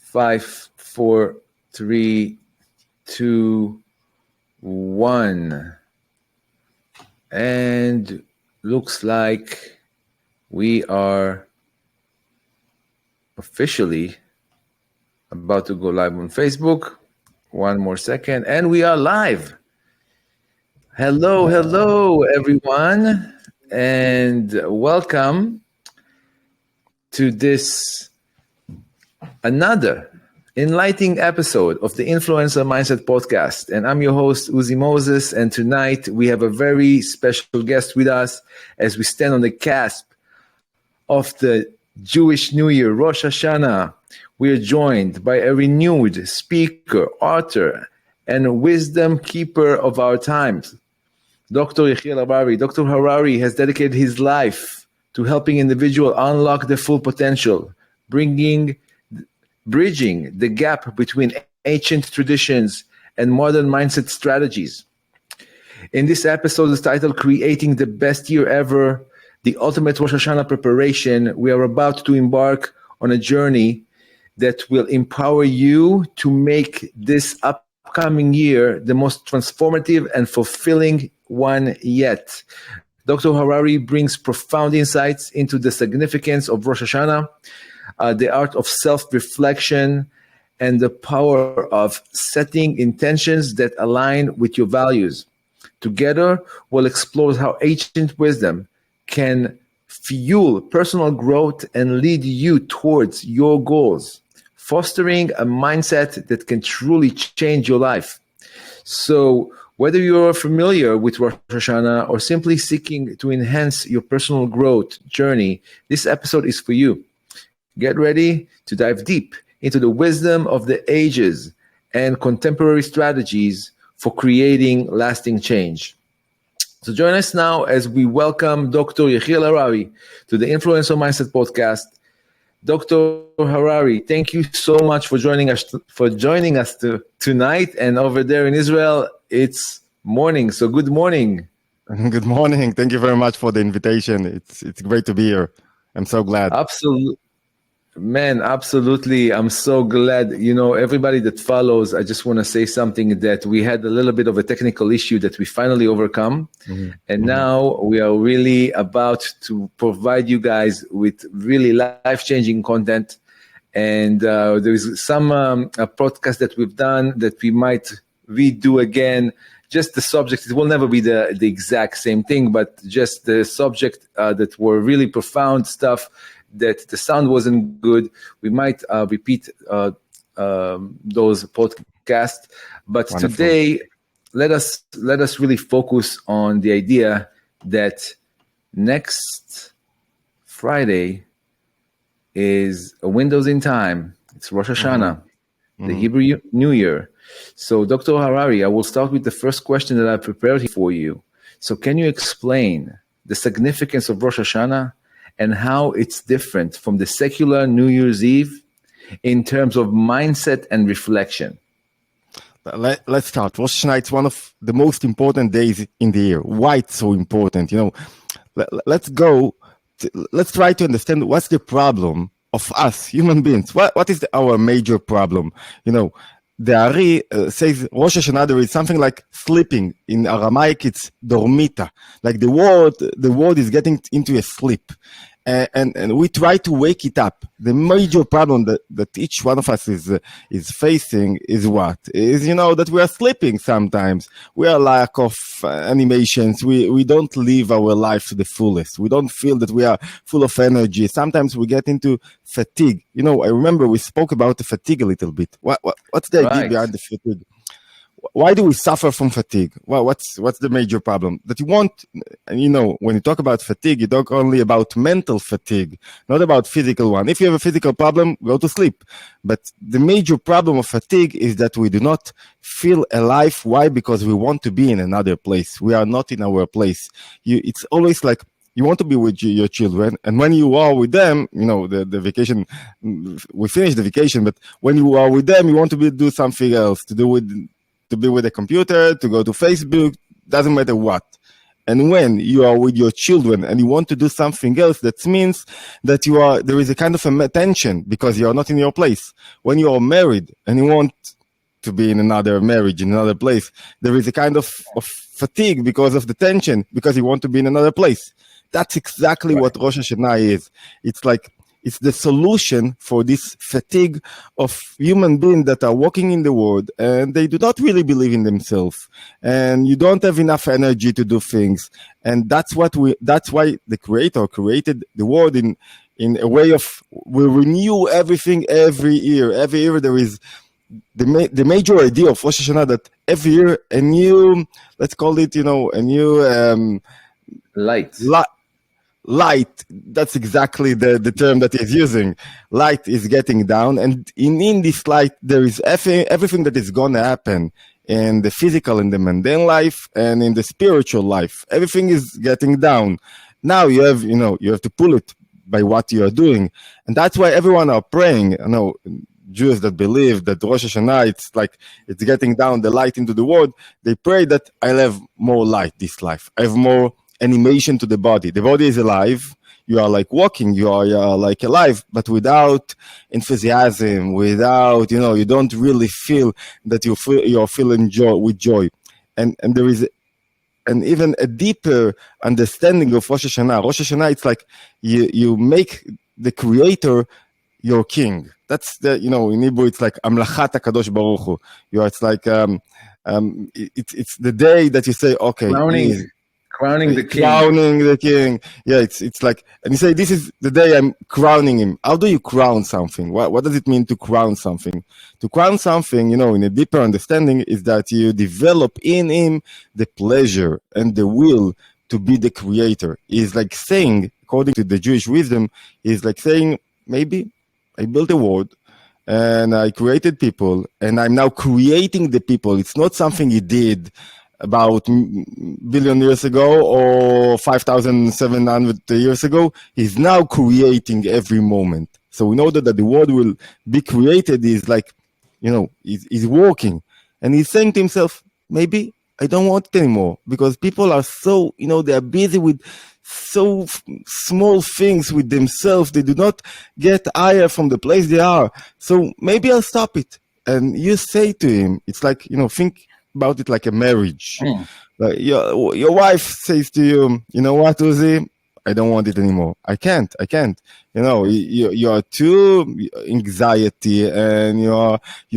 5, 4, 3, 2, 1. And looks like we are officially about to go live on Facebook. One more second, and we are live. Hello, everyone, and welcome to this another enlightening episode of the Influencer Mindset Podcast. And I'm your host, Uzi Moses, and tonight we have a very special guest with us as we stand on the cusp of the Jewish New Year, Rosh Hashanah. We are joined by a renewed speaker, author, and wisdom keeper of our times, Dr. Yehiel Harari. Dr. Harari has dedicated his life to helping individuals unlock their full potential, bridging the gap between ancient traditions and modern mindset strategies. In this episode is titled Creating the Best Year Ever, the Ultimate Rosh Hashanah Preparation. We are about to embark on a journey that will empower you to make this upcoming year the most transformative and fulfilling one yet. Dr. Harari brings profound insights into the significance of Rosh Hashanah, the art of self-reflection, and the power of setting intentions that align with your values. Together, we'll explore how ancient wisdom can fuel personal growth and lead you towards your goals, fostering a mindset that can truly change your life. So, whether you're familiar with Rosh Hashanah or simply seeking to enhance your personal growth journey, this episode is for you. Get ready to dive deep into the wisdom of the ages and contemporary strategies for creating lasting change. So join us now as we welcome Dr. Yehiel Harari to the Influencer Mindset Podcast. Dr. Harari, thank you so much for joining us tonight. And over there in Israel, it's morning. So good morning. Good morning. Thank you very much for the invitation. It's great to be here. I'm so glad. Absolutely. Man, absolutely. I'm so glad. You know, everybody that follows, I just want to say something that we had a little bit of a technical issue that we finally overcome. Mm-hmm. And now we are really about to provide you guys with really life-changing content. And there is some a podcast that we've done that we might redo again. Just the subject, it will never be the exact same thing, but just the subject that were really profound stuff that the sound wasn't good. We might repeat those podcasts, but wonderful. Today, let us really focus on the idea that next Friday is a window in time. It's Rosh Hashanah, the Hebrew New Year. So, Dr. Harari, I will start with the first question that I prepared for you. So, can you explain the significance of Rosh Hashanah and how it's different from the secular New Year's Eve in terms of mindset and reflection? Let's start. Rosh Hashanah, it's one of the most important days in the year. Why it's so important? You know, let's try to understand what's the problem of us, human beings. What is our major problem? You know, the Ari says Rosh Hashanah, there is something like sleeping. In Aramaic, it's dormita. Like the world is getting into a sleep. And we try to wake it up. The major problem that each one of us is facing is what? Is, you know, that we are sleeping sometimes. We are lack of animations. We don't live our life to the fullest. We don't feel that we are full of energy. Sometimes we get into fatigue. You know, I remember we spoke about the fatigue a little bit. What's the idea behind the fatigue? Why do we suffer from fatigue? Well, what's the major problem? That you want, you know, when you talk about fatigue, you talk only about mental fatigue, not about physical one. If you have a physical problem, go to sleep. But the major problem of fatigue is that we do not feel alive. Why? Because we want to be in another place. We are not in our place. It's always like you want to be with your children, and when you are with them, you know, the vacation, we finish the vacation, but when you are with them, you want to do something else, to be with the computer, to go to Facebook, doesn't matter what. And when you are with your children and you want to do something else, that means that there is a kind of a tension because you are not in your place. When you are married and you want to be in another marriage, in another place, there is a kind of fatigue because of the tension, because you want to be in another place. That's exactly what Rosh Hashanah is. It's the solution for this fatigue of human beings that are walking in the world and they do not really believe in themselves, and you don't have enough energy to do things. And that's why the Creator created the world in a way of, we renew everything every year. Every year there is the major idea of Rosh Hashanah, that every year a new, let's call it, a new light. That's exactly the term that he's using. Light is getting down, and in this light there is everything that is going to happen in the physical, in the mundane life, and in the spiritual life. Everything is getting down. Now you have to pull it by what you are doing, and that's why everyone are praying. Jews that believe that Rosh Hashanah, it's getting down the light into the world. They pray that I'll have more light this life. I have more animation to the body. The body is alive. You are like walking. You are like alive, but without enthusiasm, without, you don't really feel that you're feeling joy. And there is even a deeper understanding of Rosh Hashanah. Rosh Hashanah, it's like you make the Creator your king. That's in Hebrew, it's like Amlachat HaKadosh Baruch Hu. It's like, it's the day that you say, okay, crowning the king. Crowning the king. Yeah, it's like, and you say, this is the day I'm crowning him. How do you crown something? What does it mean to crown something? To crown something, in a deeper understanding, is that you develop in him the pleasure and the will to be the creator. Is like saying, according to the Jewish wisdom, is like saying, maybe I built a world and I created people, and I'm now creating the people. It's not something he did about billion years ago or 5,700 years ago. He's now creating every moment. So in order that the world will be created, is like, he's working, and he's saying to himself, maybe I don't want it anymore, because people are so, they are busy with so small things with themselves. They do not get higher from the place they are. So maybe I'll stop it. And you say to him, it's like, think about it like a marriage. Like your wife says to you, you know what, Uzi, I don't want it anymore. I can't. You are too anxiety, and you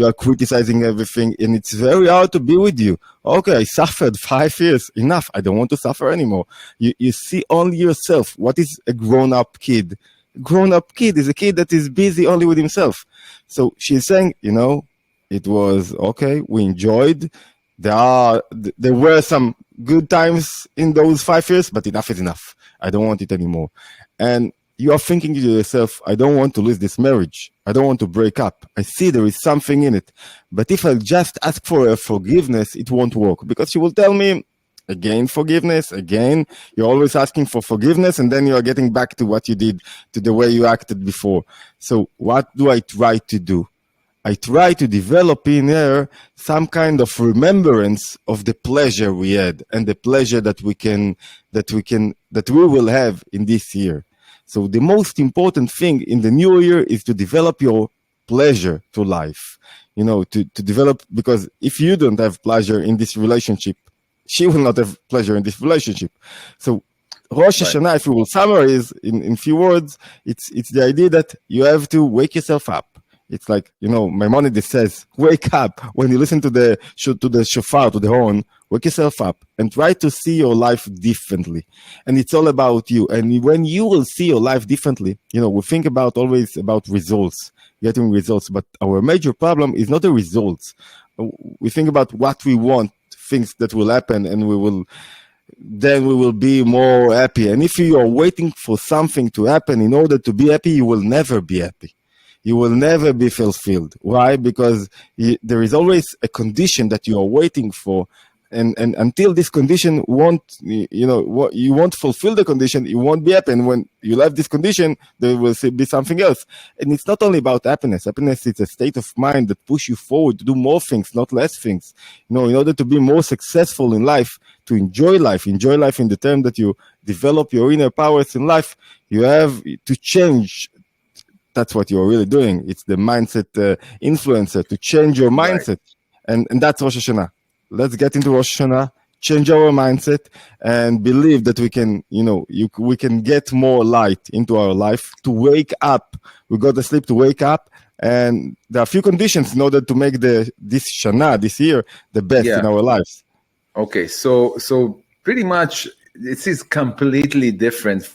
are criticizing everything, and it's very hard to be with you. Okay, I suffered 5 years. Enough. I don't want to suffer anymore. You see only yourself. What is a grown-up kid? A grown-up kid is a kid that is busy only with himself. So she's saying, it was okay. We enjoyed. There were some good times in those 5 years, but enough is enough. I don't want it anymore. And you are thinking to yourself, I don't want to lose this marriage. I don't want to break up. I see there is something in it. But if I just ask for a forgiveness, it won't work, because she will tell me, again, forgiveness, again. You're always asking for forgiveness, and then you are getting back to what you did, to the way you acted before. So what do I try to do? I try to develop in her some kind of remembrance of the pleasure we had, and the pleasure that we will have in this year. So the most important thing in the new year is to develop your pleasure to life. To develop, because if you don't have pleasure in this relationship, she will not have pleasure in this relationship. So Rosh Hashanah, if you will summarize in few words, it's the idea that you have to wake yourself up. It's like, Maimonides says, wake up. When you listen to the shofar, to the horn, wake yourself up and try to see your life differently. And it's all about you. And when you will see your life differently, we think always about results, getting results. But our major problem is not the results. We think about what we want, things that will happen, and then we will be more happy. And if you are waiting for something to happen in order to be happy, you will never be happy. You will never be fulfilled. Why? Because there is always a condition that you are waiting for. and until this condition won't, you won't fulfill the condition, it won't be happen. When you left this condition, there will be something else. And it's not only about happiness. Happiness is a state of mind that push you forward to do more things, not less things. In order to be more successful in life, to enjoy life in the term that you develop your inner powers in life, you have to change. That's what you're really doing. It's the mindset influencer, to change your mindset. Right. And that's Rosh Hashanah. Let's get into Rosh Hashanah, change our mindset, and believe that we can, we can get more light into our life, to wake up. We got to sleep to wake up. And there are a few conditions in order to make this Shana, this year, the best in our lives. Okay, so pretty much this is completely different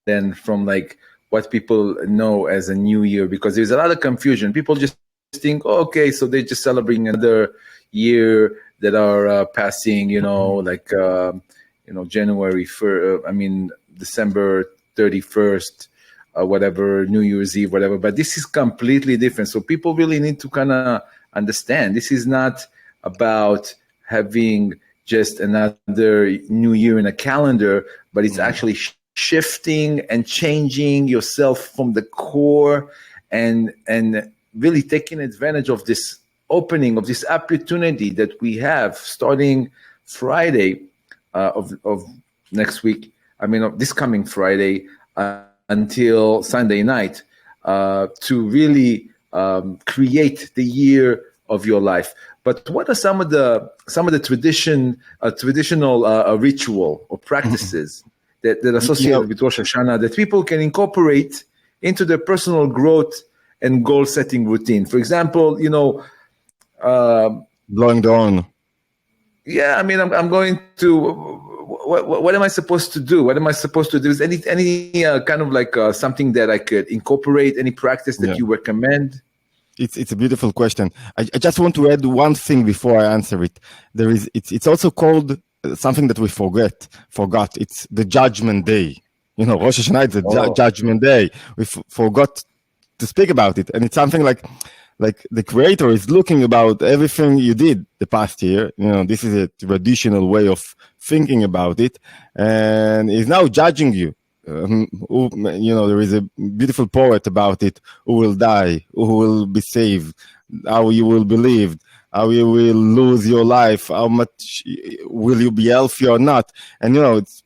than from like what people know as a new year, because there's a lot of confusion. People just think, okay, so they're just celebrating another year that are passing, January December 31st, whatever, New Year's Eve, whatever. But this is completely different. So people really need to kind of understand this is not about having just another new year in a calendar, but it's actually shifting and changing yourself from the core, and really taking advantage of this opening, of this opportunity that we have starting Friday of next week. Of this coming Friday until Sunday night, to really create the year of your life. But what are some of the traditional ritual or practices that associated with Rosh Hashanah that people can incorporate into their personal growth and goal setting routine? For example, blowing the horn. Yeah, I'm going to. What am I supposed to do? What am I supposed to do? Is any kind of like something that I could incorporate? Any practice that you recommend? It's a beautiful question. I just want to add one thing before I answer it. It's also called something that we forgot. It's the Judgment Day. Rosh Hashanah is the Judgment Day. We forgot to speak about it, and it's something like the Creator is looking about everything you did the past year. This is a traditional way of thinking about it, and is now judging you. There is a beautiful poet about it. Who will die? Who will be saved? How you will be lived? How you will lose your life? How much will you be healthy or not? And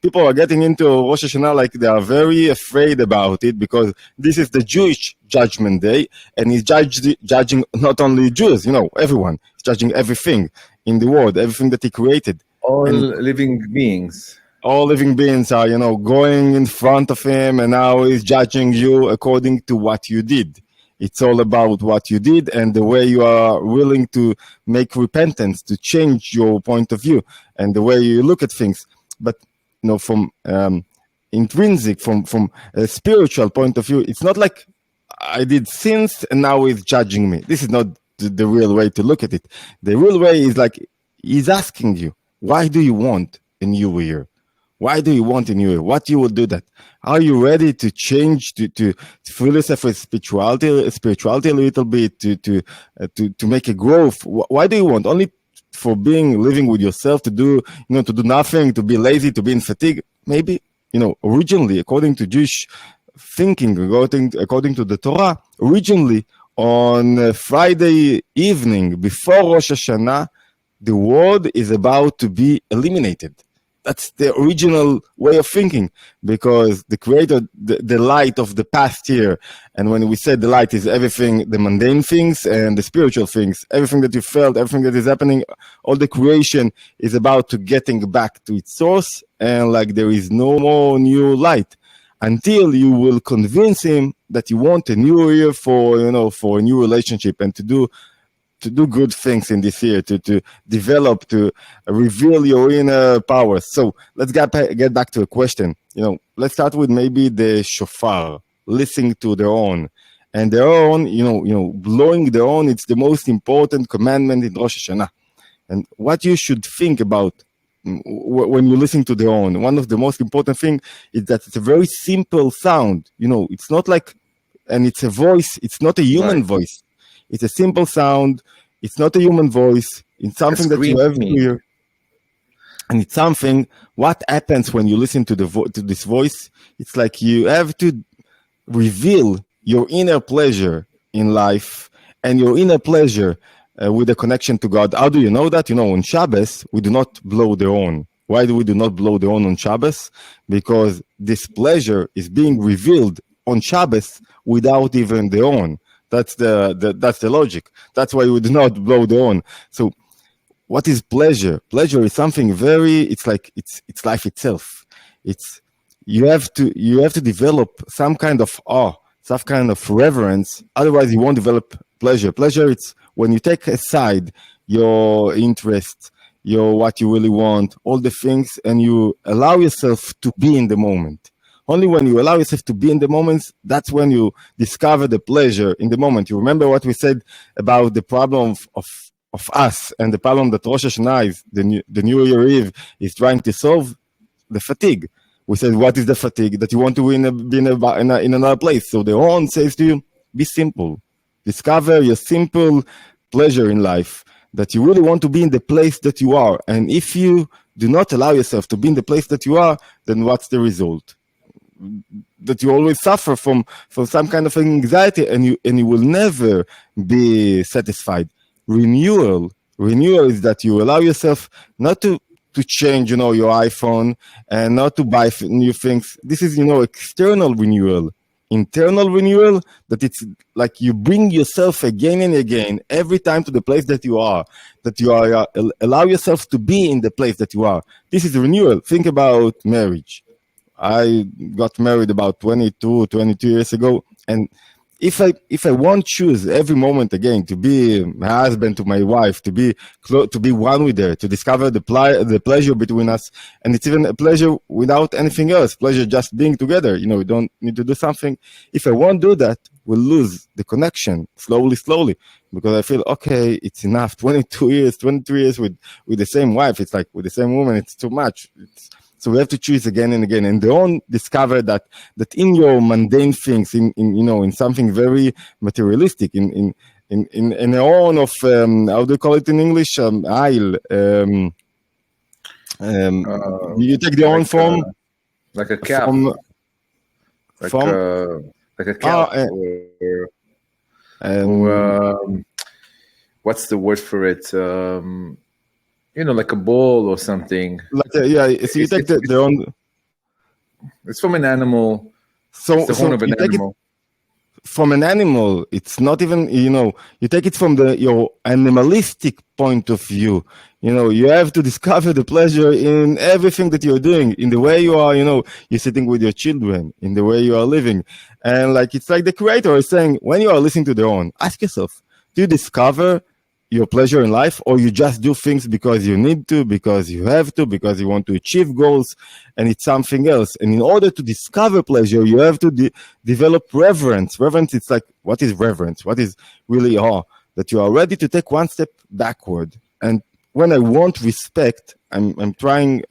people are getting into Rosh Hashanah like they are very afraid about it, because this is the Jewish Judgment Day, and he's judging not only Jews, everyone. He's judging everything in the world, everything that he created. All living beings. All living beings are, going in front of him, and now he's judging you according to what you did. It's all about what you did and the way you are willing to make repentance, to change your point of view and the way you look at things. But, from intrinsic, from a spiritual point of view, it's not like I did sins and now he's judging me. This is not the real way to look at it. The real way is like he's asking you, why do you want a new year? Why do you want a new year? What you will do that? Are you ready to change, to fill yourself with spirituality a little bit, to make a growth? Why do you want? Only for living with yourself, to do nothing, to be lazy, to be in fatigue? Maybe, originally, according to Jewish thinking, according to the Torah, originally on Friday evening before Rosh Hashanah, the world is about to be eliminated. That's the original way of thinking, because the Creator, the light of the past year, and when we said the light is everything, the mundane things and the spiritual things, everything that you felt, everything that is happening, all the creation is about to getting back to its source, and like there is no more new light until you will convince him that you want a new year for a new relationship, and to do good things in this year, to develop, to reveal your inner powers. So let's get back to a question. Let's start with maybe the shofar, listening to their own. And their own, blowing their own, it's the most important commandment in Rosh Hashanah. And what you should think about when you listen to their own, one of the most important things is that it's a very simple sound. It's not like, and it's a voice, it's not a human voice. It's a simple sound. It's not a human voice. It's something that you have to hear. And it's something, what happens when you listen to to this voice? It's like you have to reveal your inner pleasure in life and your inner pleasure with a connection to God. How do you know that? On Shabbos, we do not blow the horn. Why do we do not blow the horn on Shabbos? Because this pleasure is being revealed on Shabbos without even the horn. That's the logic. That's why we do not blow the horn. So what is pleasure? Pleasure is something it's like it's life itself. You have to develop some kind of awe, some kind of reverence. Otherwise, you won't develop pleasure. Pleasure, it's when you take aside your interest, what you really want, all the things, and you allow yourself to be in the moment. Only when you allow yourself to be in the moment, that's when you discover the pleasure in the moment. You remember what we said about the problem of us and the problem that Rosh Hashanah is the New Year Eve is trying to solve? The fatigue. We said, what is the fatigue? That you want to be in another place. So the horn says to you, be simple. Discover your simple pleasure in life, that you really want to be in the place that you are. And if you do not allow yourself to be in the place that you are, then what's the result? That you always suffer from some kind of anxiety, and you will never be satisfied. Renewal is that you allow yourself not to change, your iPhone, and not to buy new things. This is, external renewal. Internal renewal, that it's like you bring yourself again and again, every time to the place that you are, allow yourself to be in the place that you are. This is renewal. Think about marriage. I got married about 22 years ago, and if I won't choose every moment again to be my husband to my wife, to be one with her, to discover the pleasure between us, and it's even a pleasure without anything else, pleasure just being together. We don't need to do something. If I won't do that, we'll lose the connection slowly, because I feel, okay, it's enough. 23 years with the same wife. It's like with the same woman, it's too much. So we have to choose again and again. And they all discover that in your mundane things, in something very materialistic, in a horn of how do you call it in English? Aisle. You take the horn from like a cap, like a cap, or what's the word for it? Like a ball or something. So you take the horn. It's from an animal. So it's the horn of an animal. From an animal, it's not even, you take it from your animalistic point of view. You have to discover the pleasure in everything that you're doing, in the way you are, you're sitting with your children, in the way you are living. And it's like the creator is saying, when you are listening to the horn, ask yourself, do you discover your pleasure in life, or you just do things because you need to, because you have to, because you want to achieve goals, and it's something else? And in order to discover pleasure, you have to develop reverence. Reverence, it's like, what is reverence? What is really awe? That you are ready to take one step backward. And when I want respect, I'm trying,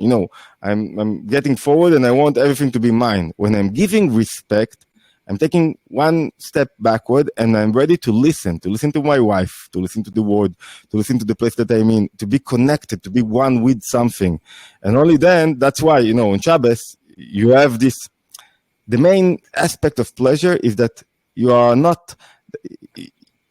I'm getting forward, and I want everything to be mine. When I'm giving respect, I'm taking one step backward, and I'm ready to listen to my wife, to listen to the word, to listen to the place that I'm in, to be connected, to be one with something. And only then, that's why, on Shabbos, you have this, the main aspect of pleasure is that you are not,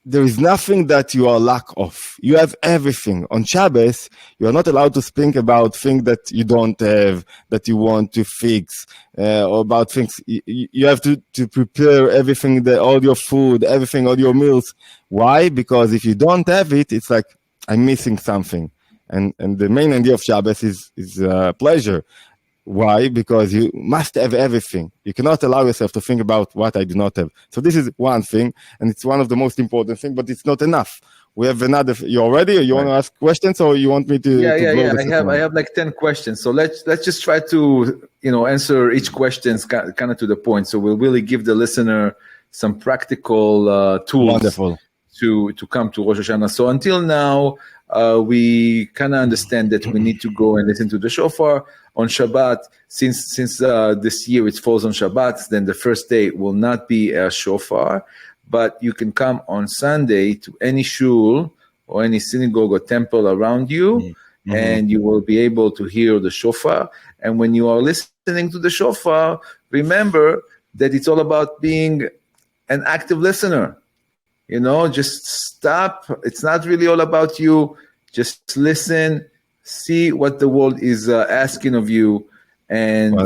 there is nothing that you are lack of. You have everything. On Shabbos, you are not allowed to think about things that you don't have, that you want to fix, or about things. You have to prepare everything, all your food, everything, all your meals. Why? Because if you don't have it, it's like, I'm missing something. And the main idea of Shabbos is pleasure. Why? Because you must have everything. You cannot allow yourself to think about what I do not have. So this is one thing, and it's one of the most important things, but it's not enough. We have another. You all ready? Or you want to ask questions, or you want me to? Yeah. I have like 10 questions. So let's just try to answer each question kind of to the point. So we'll really give the listener some practical tools. Wonderful. To come to Rosh Hashanah. So until now, we kind of understand that we need to go and listen to the shofar on Shabbat. Since this year it falls on Shabbat, then the first day will not be a shofar, but you can come on Sunday to any shul or any synagogue or temple around you, and you will be able to hear the shofar. And when you are listening to the shofar, remember that it's all about being an active listener. Just stop. It's not really all about you. Just listen, see what the world is asking of you, and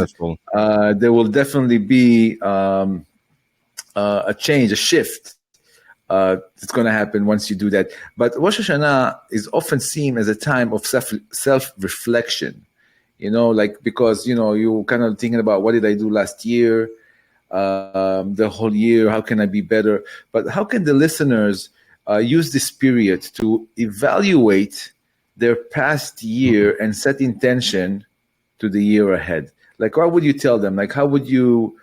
there will definitely be a change, a shift that's going to happen once you do that. But Rosh Hashanah is often seen as a time of self-reflection, because, you're kind of thinking about what did I do last year, the whole year, how can I be better? But how can the listeners use this period to evaluate their past year and set intention to the year ahead? Like, what would you tell them? Like, how would you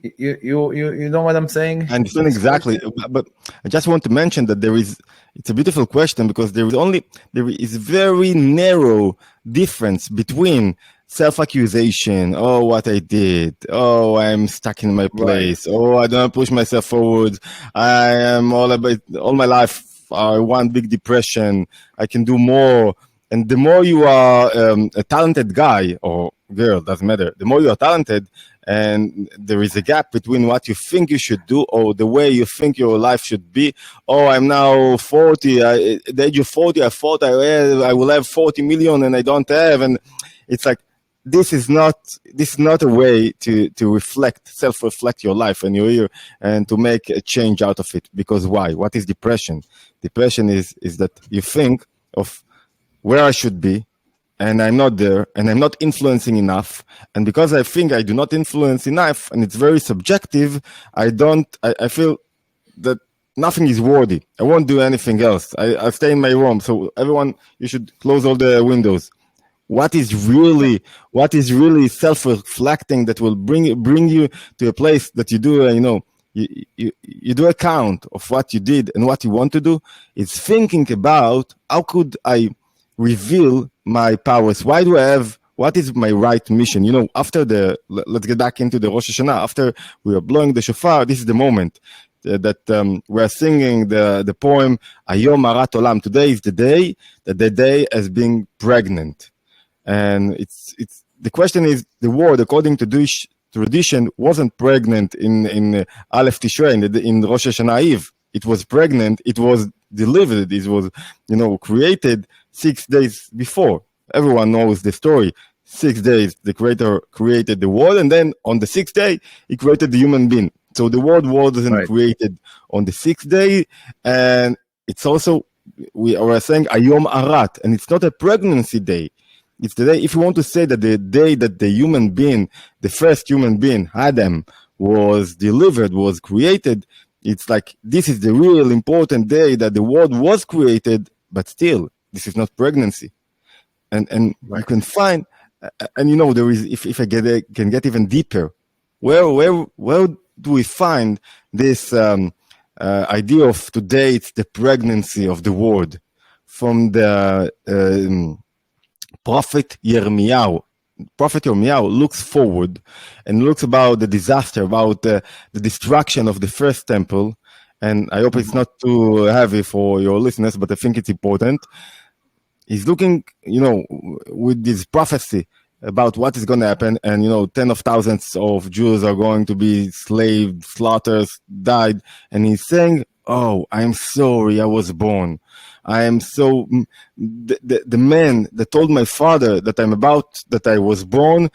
know what I'm saying? I understand exactly, but I just want to mention that it's a beautiful question, because there is very narrow difference between self-accusation. Oh, what I did. Oh, I'm stuck in my place. Right. Oh, I don't push myself forward. I am all my life, one big depression. I can do more. And the more you are a talented guy or girl, doesn't matter. The more you are talented, and there is a gap between what you think you should do or the way you think your life should be. Oh, I'm now 40. At the age of 40, I thought I will have 40 million and I don't have. And it's like, this is not a way to self-reflect your life and your year and to make a change out of it. Because why? What is depression? Depression is that you think of where I should be, and I'm not there, and I'm not influencing enough. And because I think I do not influence enough, and it's very subjective, I feel that nothing is worthy. I won't do anything else. I stay in my room. So everyone, you should close all the windows. What is really self-reflecting that will bring you to a place that you do, you do a count of what you did and what you want to do? It's thinking about how could I reveal my powers? What is my right mission? Let's get back into the Rosh Hashanah. After we are blowing the shofar, this is the moment that we are singing the poem Hayom Harat Olam. Today is the day that the day as being pregnant. And it's the question is, the word, according to Jewish tradition, wasn't pregnant in Aleph Tishrei, in Rosh Hashanah Eve. It was pregnant. It was delivered. It was, created 6 days before. Everyone knows the story. 6 days, the Creator created the world, and then on the 6th day, He created the human being. So the world wasn't created on the 6th day, and it's also, we are saying Hayom Harat, and it's not a pregnancy day. It's the day, if you want to say that the day that the human being, the first human being, Adam, was delivered, was created, it's like, this is the real important day that the world was created, but still, this is not pregnancy. And you can find, and there is, if I can get even deeper, where do we find this idea of today it's the pregnancy of the world? From the Prophet Yirmiyahu. Prophet Yirmiyahu looks forward and looks about the disaster, about the destruction of the first temple. And I hope it's not too heavy for your listeners, but I think it's important. He's looking, with this prophecy about what is going to happen. And, 10 of thousands of Jews are going to be slaves, slaughtered, died. And he's saying, oh, I'm sorry I was born. I am so, the man that told my father that I was born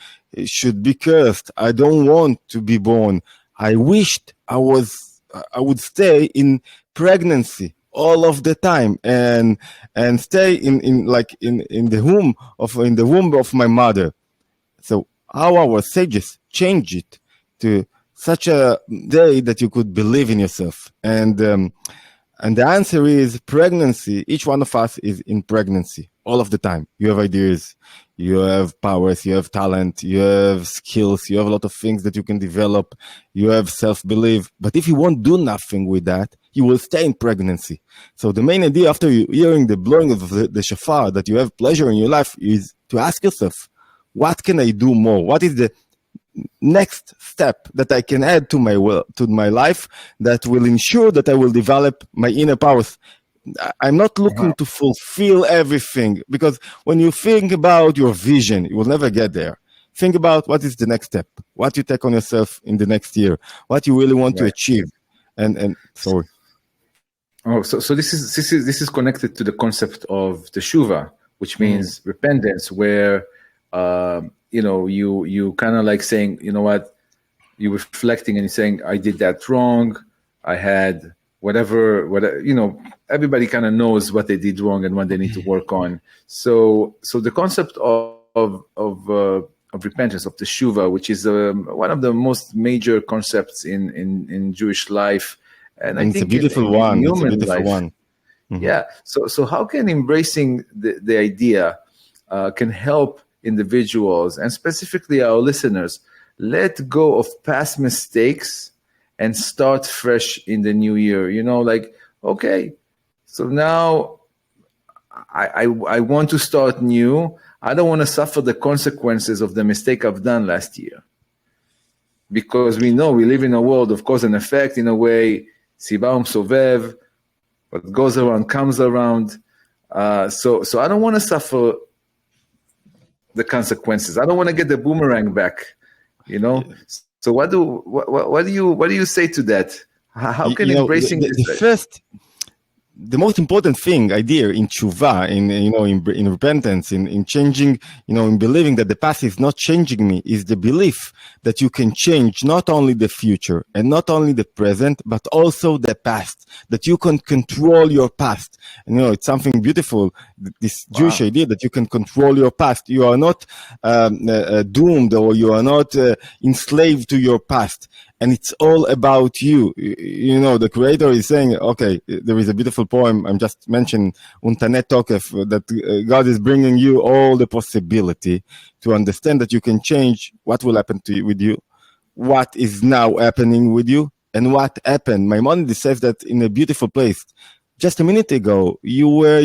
should be cursed. I don't want to be born. I wished I would stay in pregnancy all of the time and stay in the womb of my mother. So how our sages change it to such a day that you could believe in yourself. And the answer is pregnancy. Each one of us is in pregnancy all of the time. You have ideas, you have powers, you have talent, you have skills, you have a lot of things that you can develop, you have self-belief. But if you won't do nothing with that, you will stay in pregnancy. So the main idea after you hearing the blowing of the shofar, that you have pleasure in your life, is to ask yourself, what can I do more? What is the next step that I can add to my life that will ensure that I will develop my inner powers? I'm not looking to fulfill everything, because when you think about your vision, you will never get there. Think about what is the next step, what you take on yourself in the next year, what you really want to achieve. And sorry. Oh, so this is connected to the concept of teshuva, which means repentance, where you kind of like saying, you know what, you're reflecting and you're saying, I did that wrong. I had whatever, everybody kind of knows what they did wrong and what they need to work on. So the concept of repentance, of teshuva, which is one of the most major concepts in Jewish life. And I think it's a beautiful one. It's a beautiful one. Yeah. So how can embracing the idea can help individuals, and specifically our listeners, let go of past mistakes and start fresh in the new year? Okay, so now I want to start new. I don't want to suffer the consequences of the mistake I've done last year. Because we know we live in a world of cause and effect, in a way. Siba Sovev, what goes around comes around. So I don't want to suffer the consequences. I don't want to get the boomerang back. So what do you say to that? How can embracing the most important thing, idea in tshuva, in repentance, in changing, in believing that the past is not changing me, is the belief that you can change not only the future and not only the present, but also the past, that you can control your past. And, it's something beautiful, this Jewish idea that you can control your past. You are not doomed, or you are not enslaved to your past. And it's all about you. The creator is saying, okay, there is a beautiful poem I'm just mentioning, Untanet Tokef, that God is bringing you all the possibility to understand that you can change what will happen with you, what is now happening with you, and what happened. Maimonides says that in a beautiful place. Just a minute ago, you were,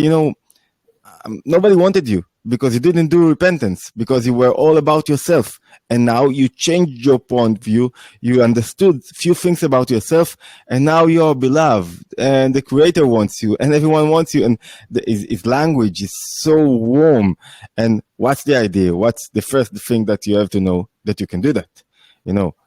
nobody wanted you because you didn't do repentance, because you were all about yourself. And now you changed your point of view. You understood few things about yourself, and now you are beloved, and the creator wants you, and everyone wants you. And his language is so warm. And what's the idea? What's the first thing that you have to know? That you can do that.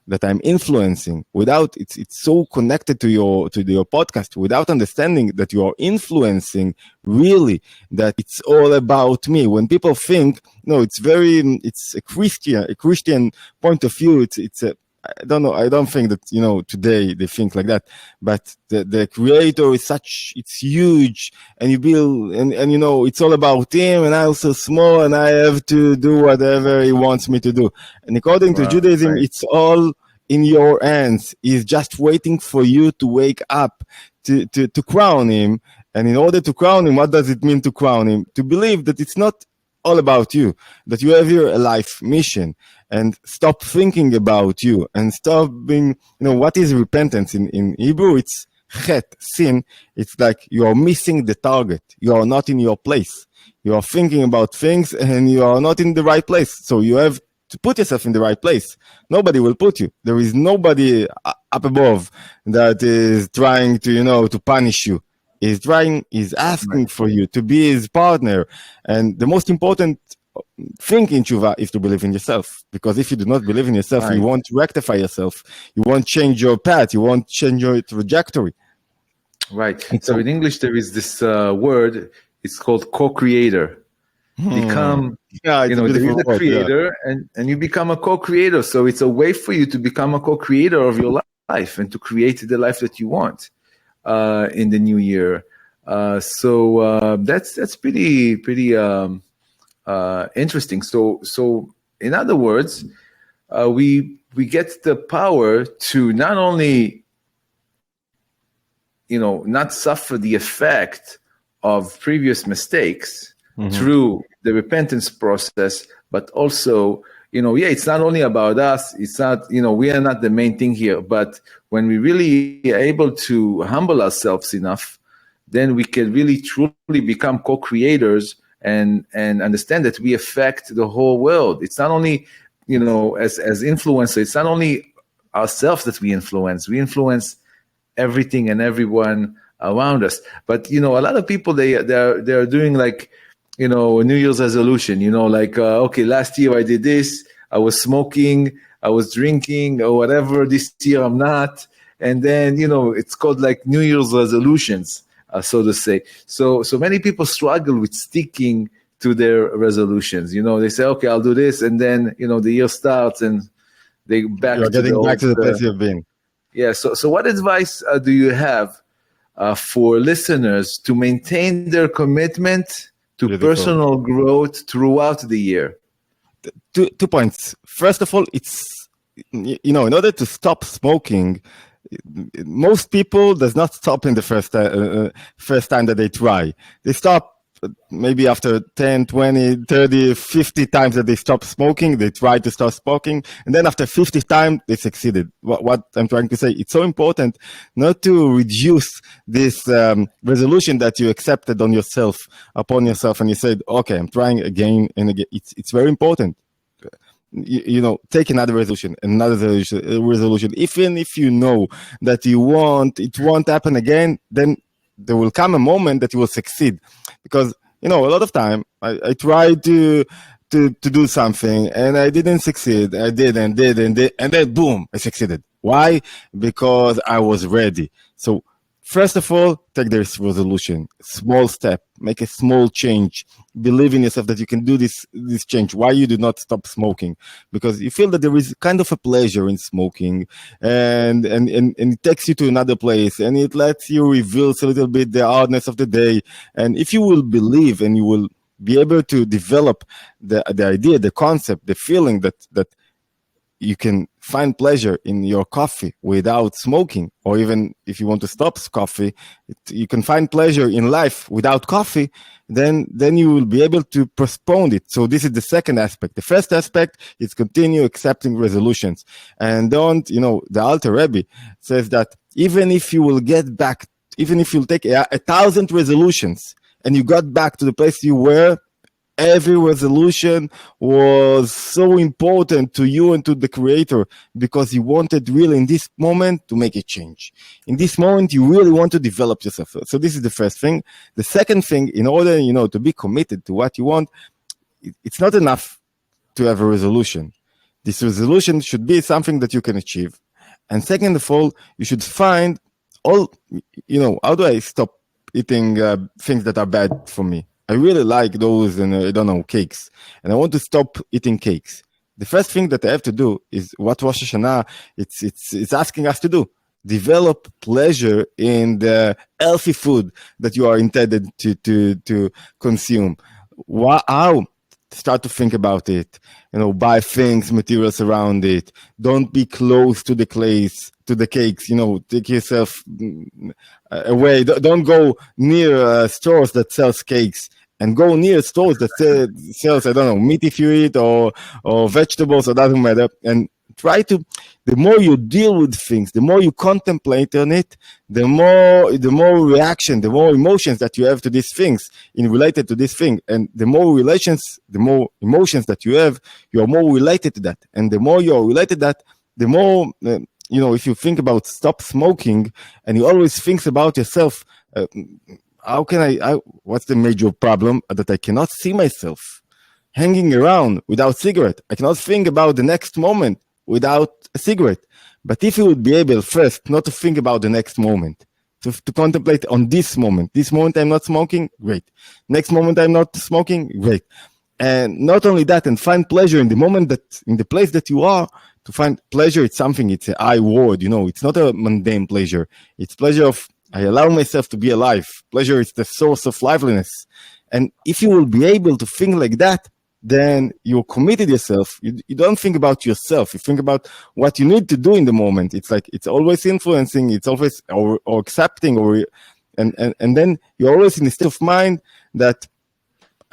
That I'm influencing without, it's so connected to your podcast, without understanding that you are influencing, really, that it's all about me. When people think, it's a Christian point of view. I don't know. I don't think that, today they think like that, but the creator is it's huge, and you build, and it's all about him, and I'm so small, and I have to do whatever he wants me to do. And according to Judaism, it's all in your hands. He's just waiting for you to wake up, to crown him. And in order to crown him, what does it mean to crown him? To believe that it's not all about you, that you have here a life mission, and stop thinking about you, and stop being, what is repentance? In Hebrew, it's chet, sin. It's like you are missing the target. You are not in your place. You are thinking about things, and you are not in the right place. So you have to put yourself in the right place. Nobody will put you. There is nobody up above that is trying to, to punish you. He's asking for you to be his partner. And the most important thing in tshuva is to believe in yourself. Because if you do not believe in yourself, you won't rectify yourself. You won't change your path. You won't change your trajectory. Right. So in English, there is this word, it's called co-creator. Become, there is a creator, and you become a co-creator. So it's a way for you to become a co-creator of your life and to create the life that you want in the new year. So that's pretty interesting. So in other words, we get the power to not only not suffer the effect of previous mistakes through the repentance process, but also, it's not only about us. It's not, we are not the main thing here, but when we really are able to humble ourselves enough, then we can really truly become co-creators and understand that we affect the whole world. It's not only, as influencers, it's not only ourselves that we influence everything and everyone around us. But a lot of people they're doing like New Year's resolution. Like okay, last year I did this. I was smoking, I was drinking, or whatever. This year I'm not. And then it's called like New Year's resolutions, so to say. So many people struggle with sticking to their resolutions. They say, okay, I'll do this, and then the year starts and they back. You're getting back to the place you've been. Yeah. So what advice do you have for listeners to maintain their commitment to personal growth throughout the year? 2 points. First of all, it's in order to stop smoking, most people does not stop in the first time that they try. They stop maybe after 10, 20, 30, 50 times that they stop smoking, they try to stop smoking, and then after 50 times, they succeeded. What I'm trying to say, it's so important not to reduce this resolution that you accepted upon yourself, and you said, okay, I'm trying again and again. It's very important. Take another resolution, even if you know that it won't happen again, then there will come a moment that you will succeed. Because, a lot of time I tried to do something and I didn't succeed. I did, and then boom, I succeeded. Why? Because I was ready. So first of all, take this resolution, small step, make a small change, believe in yourself that you can do this change. Why you do not stop smoking? Because you feel that there is kind of a pleasure in smoking, and it takes you to another place, and it lets you reveals a little bit the hardness of the day. And if you will believe and you will be able to develop the idea, the concept, the feeling that you can find pleasure in your coffee without smoking, or even if you want to stop coffee, you can find pleasure in life without coffee, then you will be able to postpone it. So this is the second aspect. The first aspect is continue accepting resolutions. And the Alter Rebbe says that even if you will even if you'll take 1,000 resolutions and you got back to the place you were, every resolution was so important to you and to the Creator, because you wanted really in this moment to make a change. In this moment, you really want to develop yourself. So this is the first thing. The second thing, in order, to be committed to what you want, it's not enough to have a resolution. This resolution should be something that you can achieve. And second of all, you should find how do I stop eating things that are bad for me? I really like those, cakes, and I want to stop eating cakes. The first thing that I have to do is what Rosh Hashanah it's asking us to do: develop pleasure in the healthy food that you are intended to consume. How? Start to think about it. Buy things, materials around it. Don't be close to the cakes. Take yourself away. Don't go near stores that sells cakes, and go near stores that sells, meat if you eat, or vegetables, or doesn't matter. And try to, the more you deal with things, the more you contemplate on it, the more reaction, the more emotions that you have to these things related to this thing. And the more emotions that you have, you are more related to that. And the more you are related to that, the more, if you think about stop smoking and you always think about yourself, how can what's the major problem? That I cannot see myself hanging around without cigarette. I cannot think about the next moment without a cigarette. But if you would be able first not to think about the next moment, to contemplate on this moment I'm not smoking, great. Next moment I'm not smoking, great. And not only that, and find pleasure in the moment in the place that you are. To find pleasure, it's a I word, it's not a mundane pleasure. It's pleasure of, I allow myself to be alive. Pleasure is the source of liveliness. And if you will be able to think like that, then you're committed yourself. You don't think about yourself. You think about what you need to do in the moment. It's like, it's always influencing, it's always, or accepting, and then you're always in a state of mind that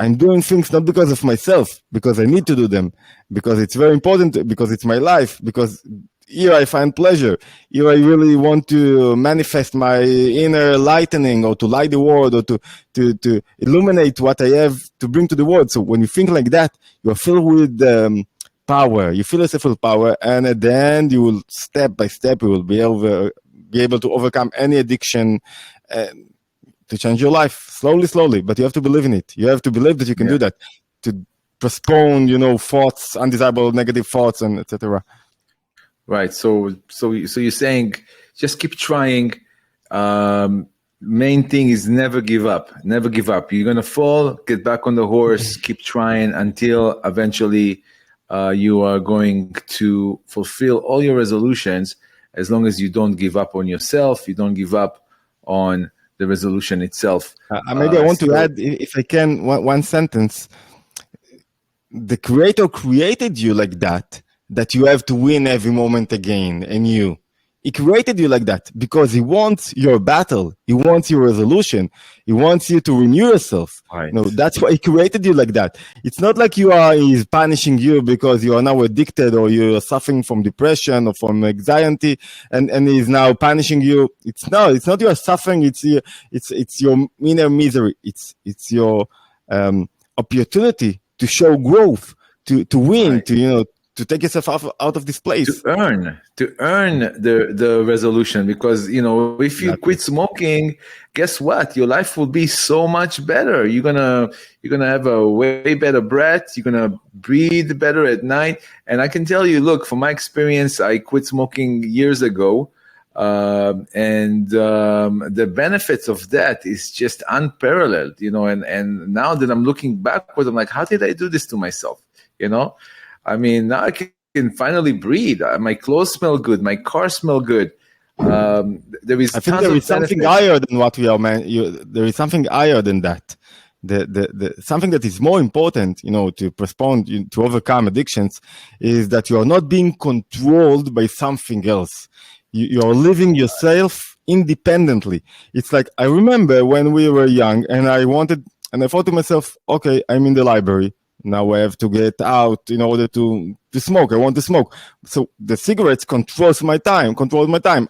I'm doing things not because of myself, because I need to do them, because it's very important, because it's my life, because here I find pleasure. Here I really want to manifest my inner lightening, or to light the world, or to illuminate what I have to bring to the world. So when you think like that, you are filled with power. You feel yourself with power, and at the end, you will step by step, you will be able to overcome any addiction, to change your life slowly, but you have to believe in it. You have to believe that you can do that, to postpone, thoughts, undesirable negative thoughts, and etc. Right. So you're saying just keep trying. Main thing is never give up. Never give up. You're gonna fall, get back on the horse, keep trying until eventually you are going to fulfill all your resolutions. As long as you don't give up on yourself, you don't give up on the resolution itself. Maybe I want to add, if I can, one sentence. The Creator created you like that you have to win every moment again, and He created you like that because He wants your battle. He wants your resolution. He wants you to renew yourself. Right. That's why He created you like that. It's not like He's punishing you because you are now addicted or you're suffering from depression or from anxiety, and He's now punishing you. It's not your suffering. It's your inner misery. It's your opportunity to show growth, to win, right. To take yourself out of this place. To earn the resolution, because if you quit smoking, guess what? Your life will be so much better. You're gonna have a way better breath. You're gonna breathe better at night. And I can tell you, look, from my experience, I quit smoking years ago, and the benefits of that is just unparalleled. And now that I'm looking backwards, I'm like, how did I do this to myself? I mean, now I can finally breathe. My clothes smell good. My car smell good. I think there is something higher than what we are. There is something higher than that. The something that is more important, to postpone, to overcome addictions, is that you are not being controlled by something else. You are living yourself independently. It's like, I remember when we were young, and I thought to myself, okay, I'm in the library. Now I have to get out in order to smoke. I want to smoke. So the cigarettes control my time.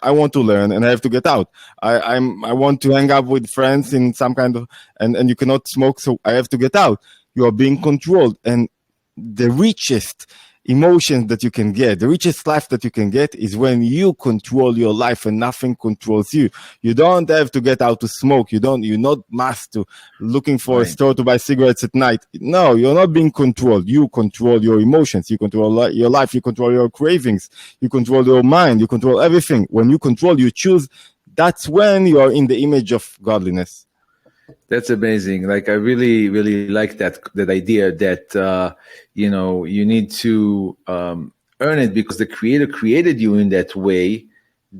I want to learn and I have to get out. I want to hang out with friends in some kind of, and you cannot smoke. So I have to get out. You are being controlled. And the richest emotions that you can get, the richest life that you can get, is when you control your life and nothing controls you. You don't have to get out to smoke. You're not must to looking for a store to buy cigarettes at night. No, you're not being controlled. You control your emotions. You control your life. You control your cravings. You control your mind. You control everything. When you control, you choose. That's when you are in the image of godliness. That's amazing. Like, I really, really like that idea that, you need to earn it, because the Creator created you in that way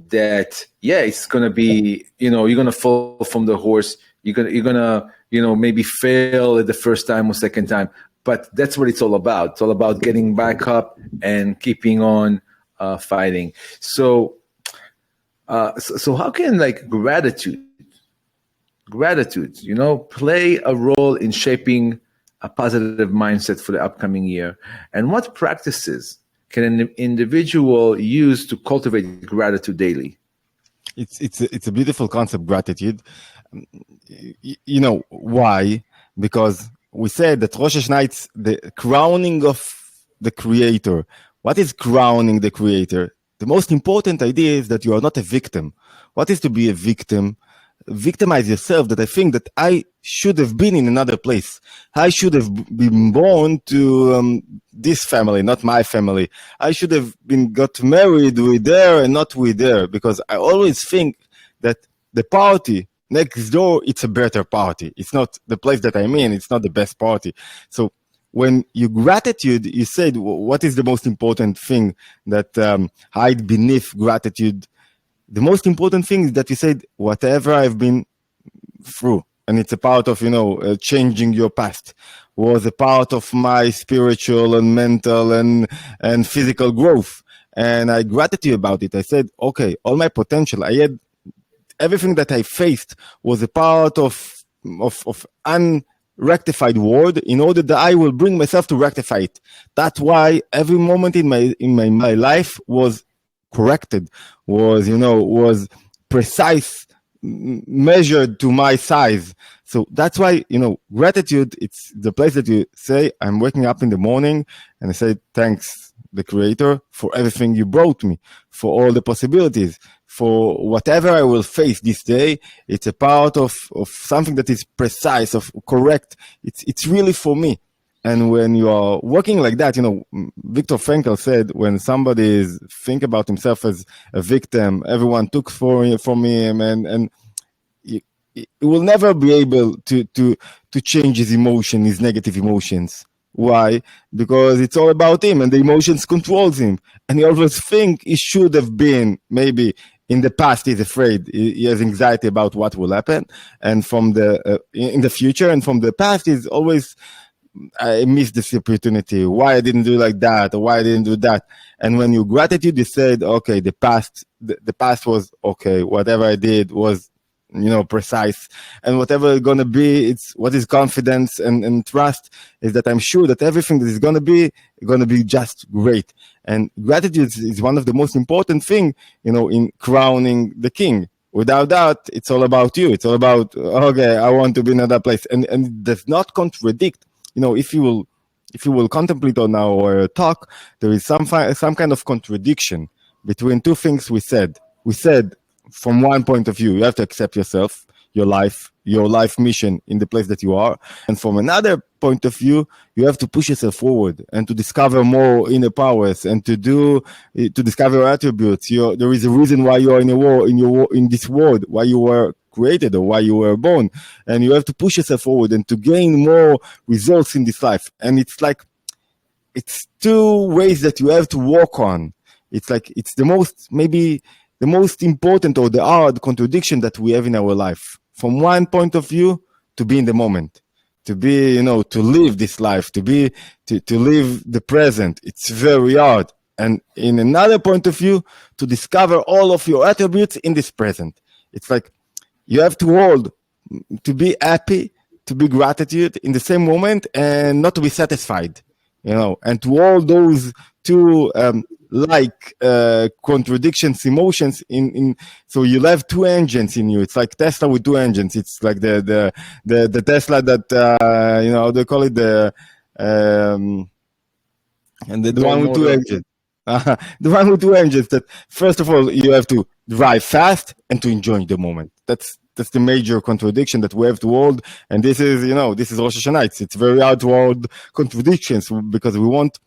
that, it's going to be, you're going to fall from the horse. You're going to, maybe fail at the first time or second time. But that's what it's all about. It's all about getting back up and keeping on fighting. So how can, gratitude, play a role in shaping a positive mindset for the upcoming year? And what practices can an individual use to cultivate gratitude daily? It's a beautiful concept, gratitude. Why? Because we said that Rosh Hashanah is the crowning of the Creator. What is crowning the Creator? The most important idea is that you are not a victim. What is to be a victim? Victimize yourself, that I think that I should have been in another place. I should have been born to this family, not my family. I should have got married with there and not with there, because I always think that the party next door, it's a better party. It's not the place that I'm in. It's not the best party. So when you gratitude, you said, what is the most important thing that hide beneath gratitude? The most important thing is that you said, whatever I've been through, and it's a part of, changing your past, was a part of my spiritual and mental and physical growth. And I gratitude about it. I said, okay, all my potential, I had everything that I faced was a part of unrectified world, in order that I will bring myself to rectify it. That's why every moment in my life was corrected, was precise, measured to my size. So that's why, gratitude, it's the place that you say, I'm waking up in the morning and I say, thanks, the Creator, for everything you brought me, for all the possibilities, for whatever I will face this day. It's a part of something that is precise, of correct. It's really for me. And when you are working like that, Viktor Frankl said, when somebody think about himself as a victim, everyone took from him, and he will never be able to change his emotion, his negative emotions. Why? Because it's all about him, and the emotions controls him. And he always think he should have been, maybe in the past he's afraid, he has anxiety about what will happen, and from in the future, and from the past he's always, I missed this opportunity. Why I didn't do like that, or why I didn't do that. And when you gratitude, you said, okay, the past was okay. Whatever I did was, precise. And whatever it's gonna be, it's what is confidence and trust is that I'm sure that everything that is gonna be just great. And gratitude is one of the most important thing, in crowning the king. Without that, it's all about you. It's all about, okay, I want to be in another place. And it does not contradict. If you will contemplate on our talk, there is some kind of contradiction between two things we said. We said, from one point of view, you have to accept yourself, your life mission in the place that you are. And from another point of view, you have to push yourself forward and to discover more inner powers and to discover your attributes. There is a reason why you are in this world, why you were created or why you were born, and you have to push yourself forward and to gain more results in this life. And it's two ways that you have to work on. It's maybe the most important or the hard contradiction that we have in our life. From one point of view, to be in the moment, to be, to live this life, to live the present. It's very hard. And in another point of view, to discover all of your attributes in this present. It's like, you have to hold, to be happy, to be gratitude in the same moment, and not to be satisfied, and to all those two contradictions, emotions so you'll have two engines in you. It's like Tesla with two engines. It's like the Tesla that how they call it, and the one with two engines. The one with two engines, that first of all you have to drive fast and to enjoy the moment. That's the major contradiction that we have to hold. And this is Rosh Hashanah. It's very hard to hold contradictions, because we want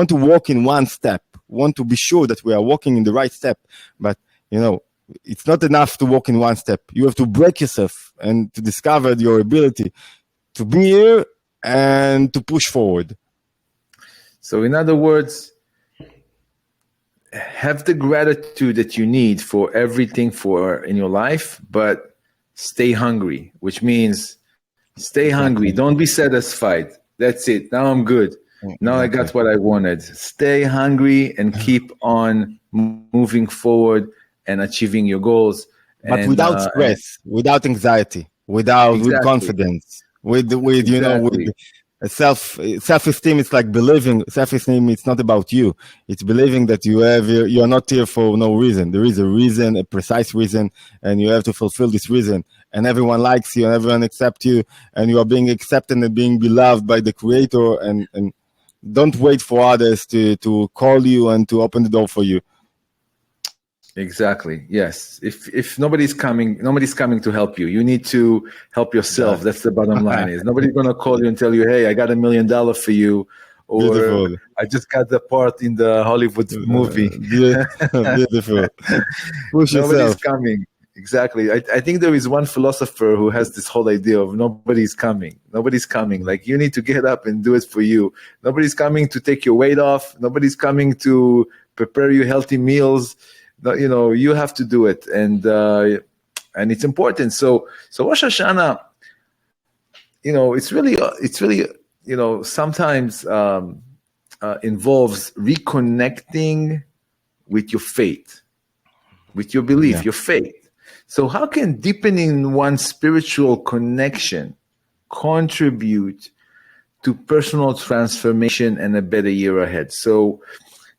to walk in one step, want to be sure that we are walking in the right step. But it's not enough to walk in one step. You have to break yourself and to discover your ability to be here and to push forward. So in other words, have the gratitude that you need for everything in your life, but stay hungry, which means stay hungry. Don't be satisfied. That's it. Now I'm good. Now I got what I wanted. Stay hungry and keep on moving forward and achieving your goals. But without stress, without anxiety, with confidence, with self-esteem. It's like believing. Self-esteem, it's not about you. It's believing that you are not here for no reason. There is a reason, a precise reason, and you have to fulfill this reason. And everyone likes you, and everyone accepts you, and you are being accepted and being beloved by the Creator. And don't wait for others to call you and to open the door for you. Exactly. Yes. If nobody's coming to help you. You need to help yourself. Yeah. That's the bottom line. Is nobody's gonna call you and tell you, "Hey, I got $1 million for you," or Beautiful. "I just got the part in the Hollywood movie." Beautiful. Push nobody's yourself. Coming. Exactly. I think there is one philosopher who has this whole idea of nobody's coming. Nobody's coming. Like, you need to get up and do it for you. Nobody's coming to take your weight off. Nobody's coming to prepare you healthy meals. You have to do it, and it's important. So Rosh Hashanah, it's really sometimes involves reconnecting with your faith, with your belief, your faith. So how can deepening one's spiritual connection contribute to personal transformation and a better year ahead? So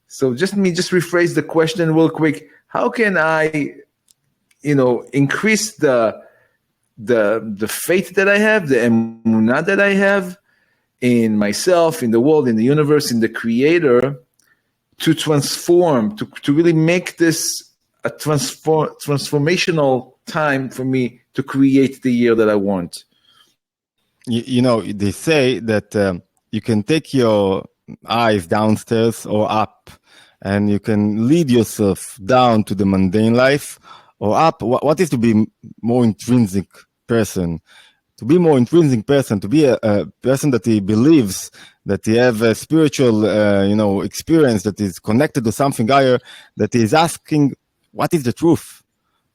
just rephrase the question real quick. How can I, increase the faith that I have, the emunah that I have in myself, in the world, in the universe, in the Creator, to transform, to really make this a transformational time for me to create the year that I want. They say that you can take your eyes downstairs or up, and you can lead yourself down to the mundane life or up. What is to be more intrinsic person? To be more intrinsic person, to be a person that he believes that he have a spiritual, experience that is connected to something higher, that he is asking, what is the truth?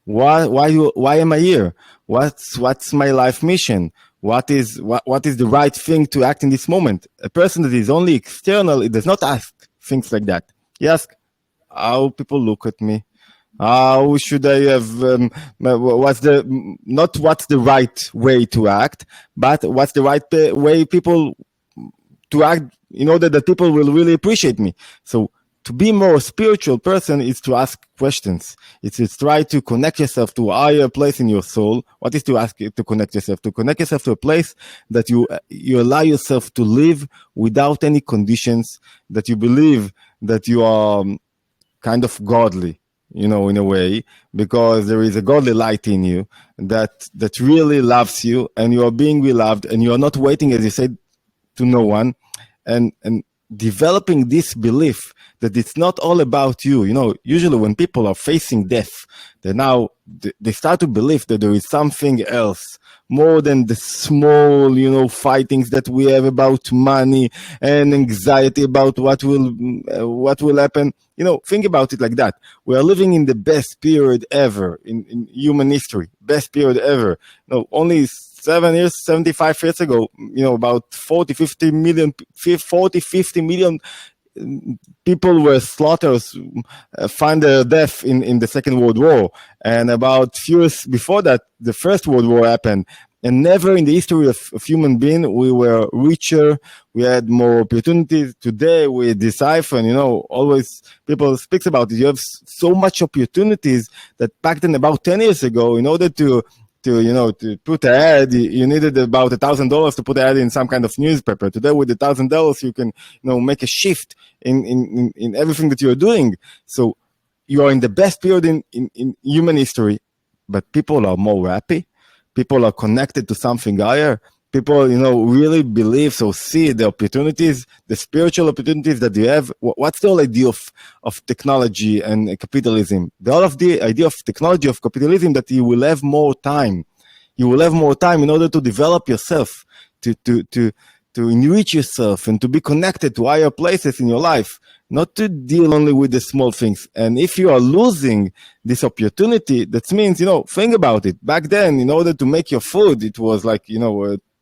Why am I here? What's my life mission? What is the right thing to act in this moment? A person that is only external, it does not ask things like that. He asks, how people look at me. How should I have, what's the right way to act, but what's the right way people to act in order that people will really appreciate me. So to be more spiritual person is to ask questions. It's try to connect yourself to a higher place in your soul. What is to ask to connect yourself? To connect yourself to a place that you allow yourself to live without any conditions, that you believe that you are kind of godly, in a way, because there is a godly light in you that really loves you, and you are being beloved, and you are not waiting, as you said, to no one, and developing this belief that it's not all about you. Usually when people are facing death, they start to believe that there is something else more than the small, fightings that we have about money and anxiety about what will happen. Think about it like that. We are living in the best period ever in human history, best period ever. Only 75 years ago, about 50 million people were slaughtered, find their death in the Second World War. And about few years before that, the First World War happened. And never in the history of human being, we were richer, we had more opportunities. Today, with this iPhone, always people speaks about it. You have so much opportunities that back then, about 10 years ago, in order to put an ad, you needed about $1,000 to put an ad in some kind of newspaper. Today, with $1,000, you can, make a shift in everything that you're doing. So you are in the best period in human history, but people are more happy. People are connected to something higher. People, really believe, so see the opportunities, the spiritual opportunities that you have. What's the whole idea of technology and capitalism? The whole of the idea of technology, of capitalism, that you will have more time. You will have more time in order to develop yourself, to enrich yourself, and to be connected to higher places in your life, not to deal only with the small things. And if you are losing this opportunity, that means, think about it. Back then, in order to make your food, it was like,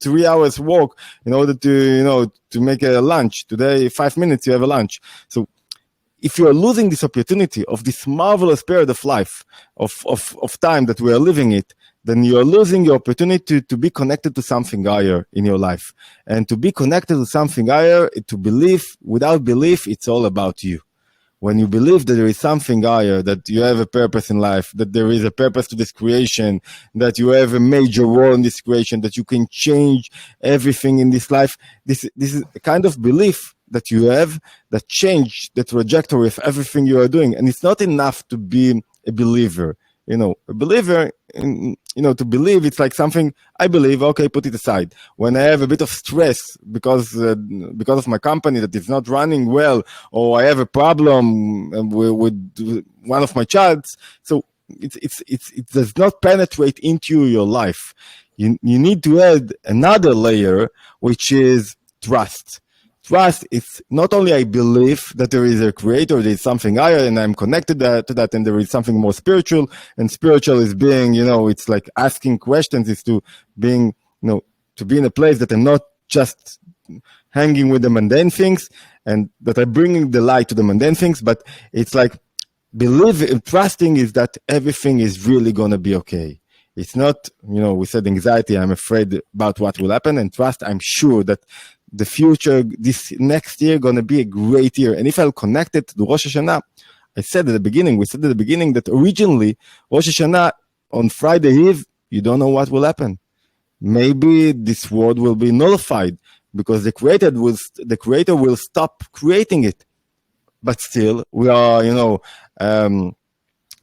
3 hours walk in order to make a lunch. Today, 5 minutes, you have a lunch. So if you are losing this opportunity of this marvelous period of life, of time that we are living it, then you are losing your opportunity to be connected to something higher in your life. And to be connected to something higher, to believe, without belief, it's all about you. When you believe that there is something higher, that you have a purpose in life, that there is a purpose to this creation, that you have a major role in this creation, that you can change everything in this life, this is a kind of belief that you have that change the trajectory of everything you are doing. And it's not enough to be a believer. A believer, to believe, it's like something I believe, okay, put it aside. When I have a bit of stress because of my company that is not running well, or I have a problem with one of my childs, so it does not penetrate into your life. You need to add another layer, which is trust. Trust is not only I believe that there is a creator, there is something higher, and I'm connected to that, and there is something more spiritual. And spiritual is being, it's like asking questions, is to being, to be in a place that I'm not just hanging with the mundane things, and that I'm bringing the light to the mundane things, but it's like trusting is that everything is really going to be okay. It's not, we said anxiety, I'm afraid about what will happen, and trust, I'm sure that the future, this next year, going to be a great year. And if I'll connect it to the Rosh Hashanah, we said at the beginning that originally Rosh Hashanah on Friday Eve, you don't know what will happen. Maybe this world will be nullified because the creator will stop creating it. but still we are,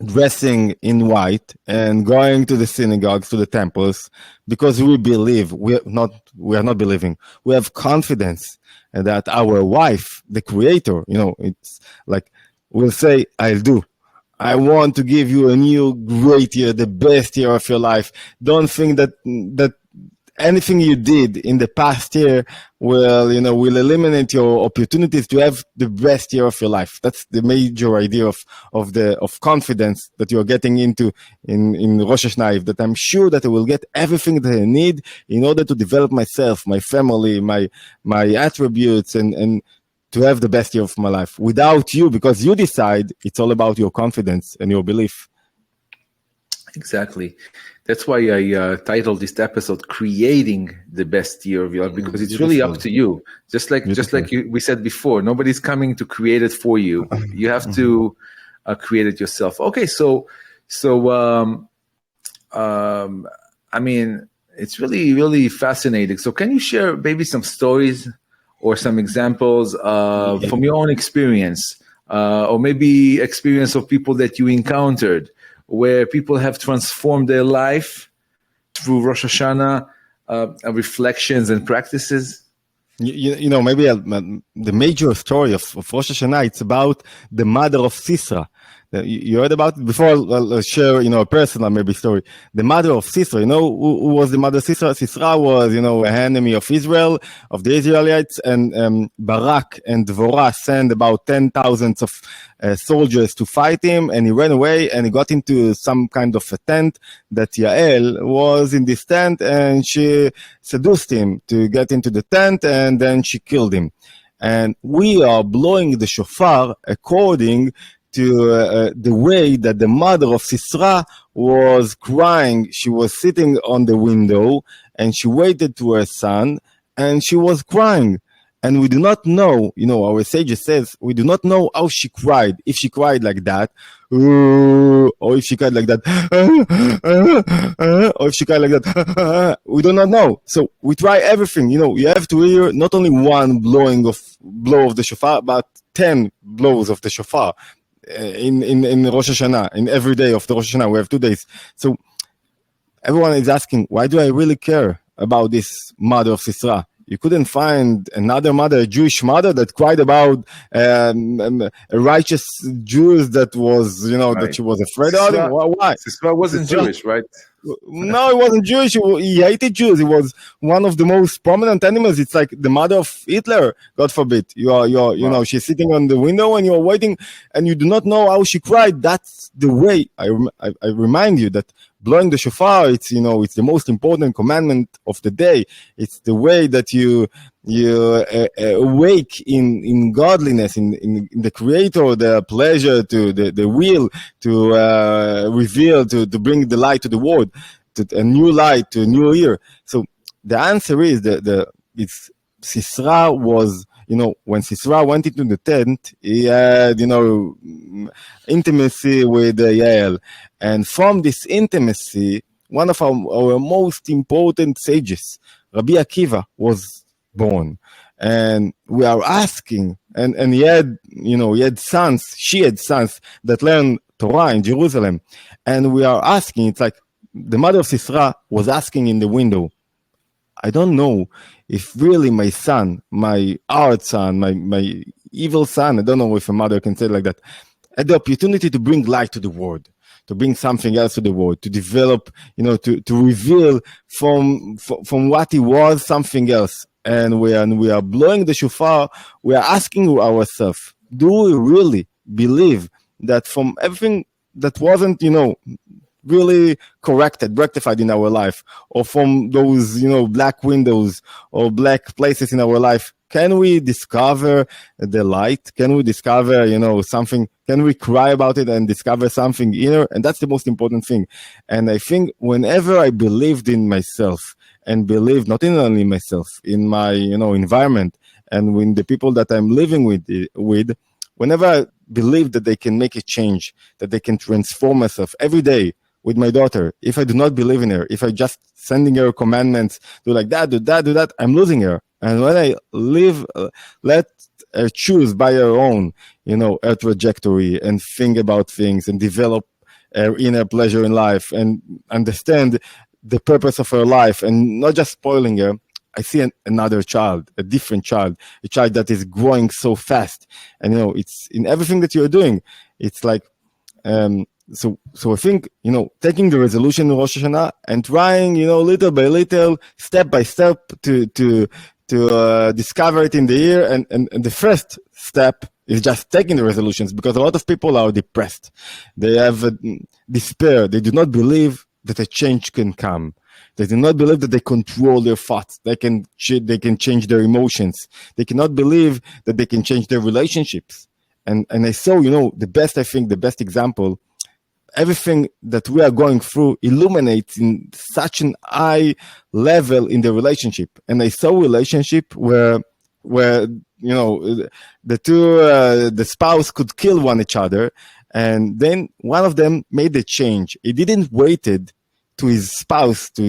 dressing in white and going to the synagogues, to the temples, because we believe. We are not believing. We have confidence that our wife, the creator, it's like, will say, I'll do. I want to give you a new great year, the best year of your life. Don't think that anything you did in the past year will eliminate your opportunities to have the best year of your life. That's the major idea of confidence that you're getting into in Rosh Hashanah, that I'm sure that I will get everything that I need in order to develop myself, my family, my attributes, and to have the best year of my life. Without you, because you decide, it's all about your confidence and your belief. Exactly. That's why I titled this episode "Creating the Best Year of Your Life," because it's really up to you. Just like we said before, nobody's coming to create it for you. You have to create it yourself. Okay, so I mean, it's really, really fascinating. So can you share maybe some stories or some examples from your own experience, or maybe experience of people that you encountered, where people have transformed their life through Rosh Hashanah reflections and practices? Maybe the major story of Rosh Hashanah, it's about the mother of Sisra. You heard about it before? I'll share, a personal maybe story. The mother of Sisra, who was the mother of Sisra? Sisra was, an enemy of Israel, of the Israelites, and Barak and Dvorah sent about 10,000 of soldiers to fight him, and he ran away, and he got into some kind of a tent that Yael was in this tent, and she seduced him to get into the tent, and then she killed him. And we are blowing the shofar according to the way that the mother of Sisra was crying. She was sitting on the window and she waited to her son and she was crying. And we do not know, our sages says, we do not know how she cried. If she cried like that, or if she cried like that, or if she cried like that, we do not know. So we try everything. You have to hear not only one blow of the shofar, but 10 blows of the shofar. In Rosh Hashanah, in every day of the Rosh Hashanah, we have 2 days. So everyone is asking, why do I really care about this mother of Sisra? You couldn't find another mother, a Jewish mother, that cried about a righteous Jews that was, right, that she was afraid of him? Why? Sisra wasn't Jewish, right? No, he wasn't Jewish. He hated Jews. He was one of the most prominent enemies. It's like the mother of Hitler, God forbid. Wow. She's sitting on the window and you're waiting and you do not know how she cried. That's the way. I remind you that blowing the shofar, it's the most important commandment of the day. It's the way that you awake in godliness, in the Creator, the pleasure, to the will to reveal, to bring the light to the world, to a new light, to a new year. So the answer is it's Sisra was, when Sisra went into the tent, he had, intimacy with Yael. And from this intimacy, one of our most important sages, Rabbi Akiva, was born. And we are asking, and he had sons, she had sons that learned Torah in Jerusalem. And we are asking, it's like the mother of Sisra was asking in the window, I don't know if really my son, my hard son, my evil son, I don't know if a mother can say it like that, had the opportunity to bring light to the world, to bring something else to the world, to develop, to reveal from what he was something else. And when we are blowing the shofar, we are asking ourselves, do we really believe that from everything that wasn't, really rectified in our life, or from those, black windows or black places in our life, can we discover the light? Can we discover, something? Can we cry about it and discover something inner? And that's the most important thing. And I think whenever I believed in myself, and believed not only myself, in my, environment, and in the people that I'm living with, whenever I believe that they can make a change, that they can transform myself every day with my daughter, if I do not believe in her, if I just sending her commandments, do like that, do that, I'm losing her. And when I let choose by her own, her trajectory and think about things and develop her inner pleasure in life and understand the purpose of her life and not just spoiling her, I see another child, a different child, a child that is growing so fast. And, it's in everything that you're doing. It's like, so I think, taking the resolution in Rosh Hashanah and trying, little by little, step by step to discover it in the year. And the first step is just taking the resolutions, because a lot of people are depressed. They have despair. They do not believe that a change can come. They do not believe that they control their thoughts. They can change their emotions. They cannot believe that they can change their relationships. And I saw, the best example, everything that we are going through illuminates in such an high level in the relationship. And I saw a relationship where the spouse could kill one each other. And then one of them made a change. He didn't waited to his spouse, to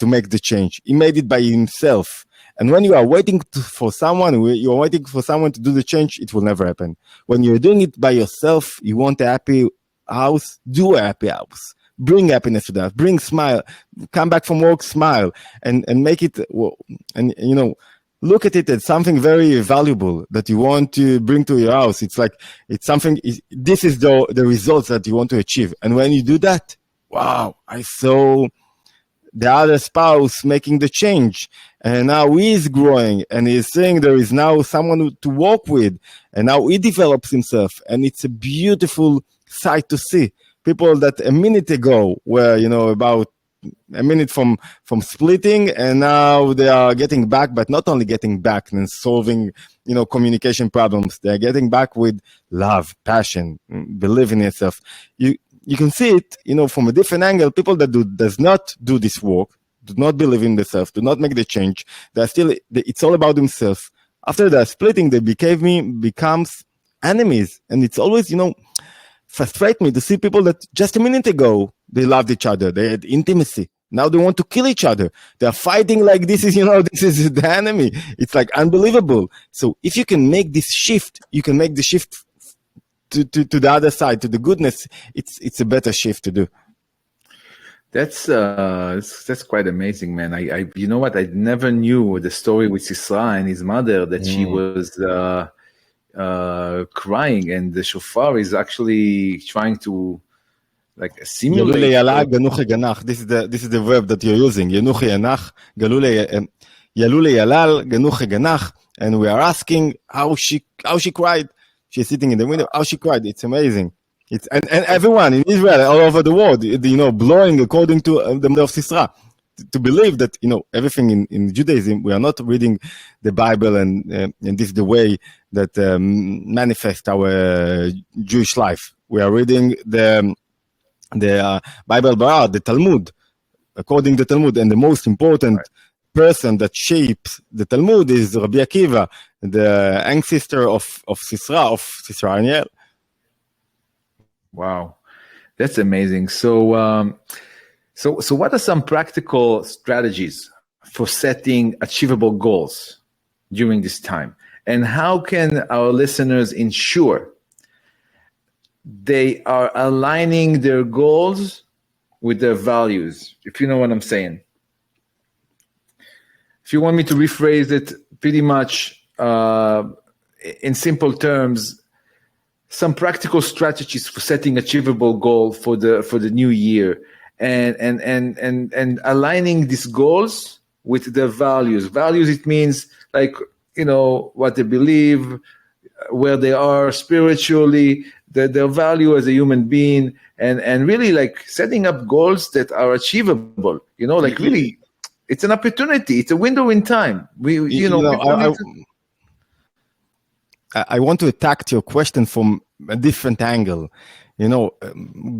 make the change. He made it by himself. And when you are waiting for someone to do the change, it will never happen. When you're doing it by yourself, you want a happy house, do a happy house. Bring happiness to that. Bring smile. Come back from work, smile. And make it, look at it as something very valuable that you want to bring to your house. It's like, this is the results that you want to achieve. And when you do that, wow, I saw the other spouse making the change. And now he is growing and he's saying there is now someone to work with. And now he develops himself. And it's a beautiful sight to see. People that a minute ago were, about a minute from splitting, and now they are getting back, but not only getting back and solving, communication problems. They're getting back with love, passion, believe in yourself. You can see it, from a different angle. People that does not do this work, do not believe in themselves, do not make the change. It's all about themselves. After they're splitting, they becomes enemies. And it's always, frustrate me to see people that just a minute ago, they loved each other. They had intimacy. Now they want to kill each other. They're fighting like this is the enemy. It's like unbelievable. So if you can make this shift, you can make the shift to the other side, to the goodness. It's a better shift to do. That's quite amazing, man. I you know what? I never knew the story with Sisra and his mother, that she was crying, and the shofar is actually trying to simulate. This is the verb that you're using. And we are asking how she cried. She's sitting in the window. How she cried. It's amazing. And everyone in Israel, all over the world, blowing according to the of Sisra, to believe that, everything in Judaism, we are not reading the Bible and this is the way that manifests our Jewish life. We are reading the Bible Bara, the Talmud, according to the Talmud. And the most important person that shapes the Talmud is Rabbi Akiva, the ancestor of Sisra and Yehiel. Wow, that's amazing. So what are some practical strategies for setting achievable goals during this time? And how can our listeners ensure they are aligning their goals with their values, if you know what I'm saying? If you want me to rephrase it pretty much in simple terms, some practical strategies for setting achievable goal for the new year, and aligning these goals with their values. Values, it means what they believe, where they are spiritually, their value as a human being, and really setting up goals that are achievable. Really, it's an opportunity. It's a window in time. I want to attack your question from a different angle.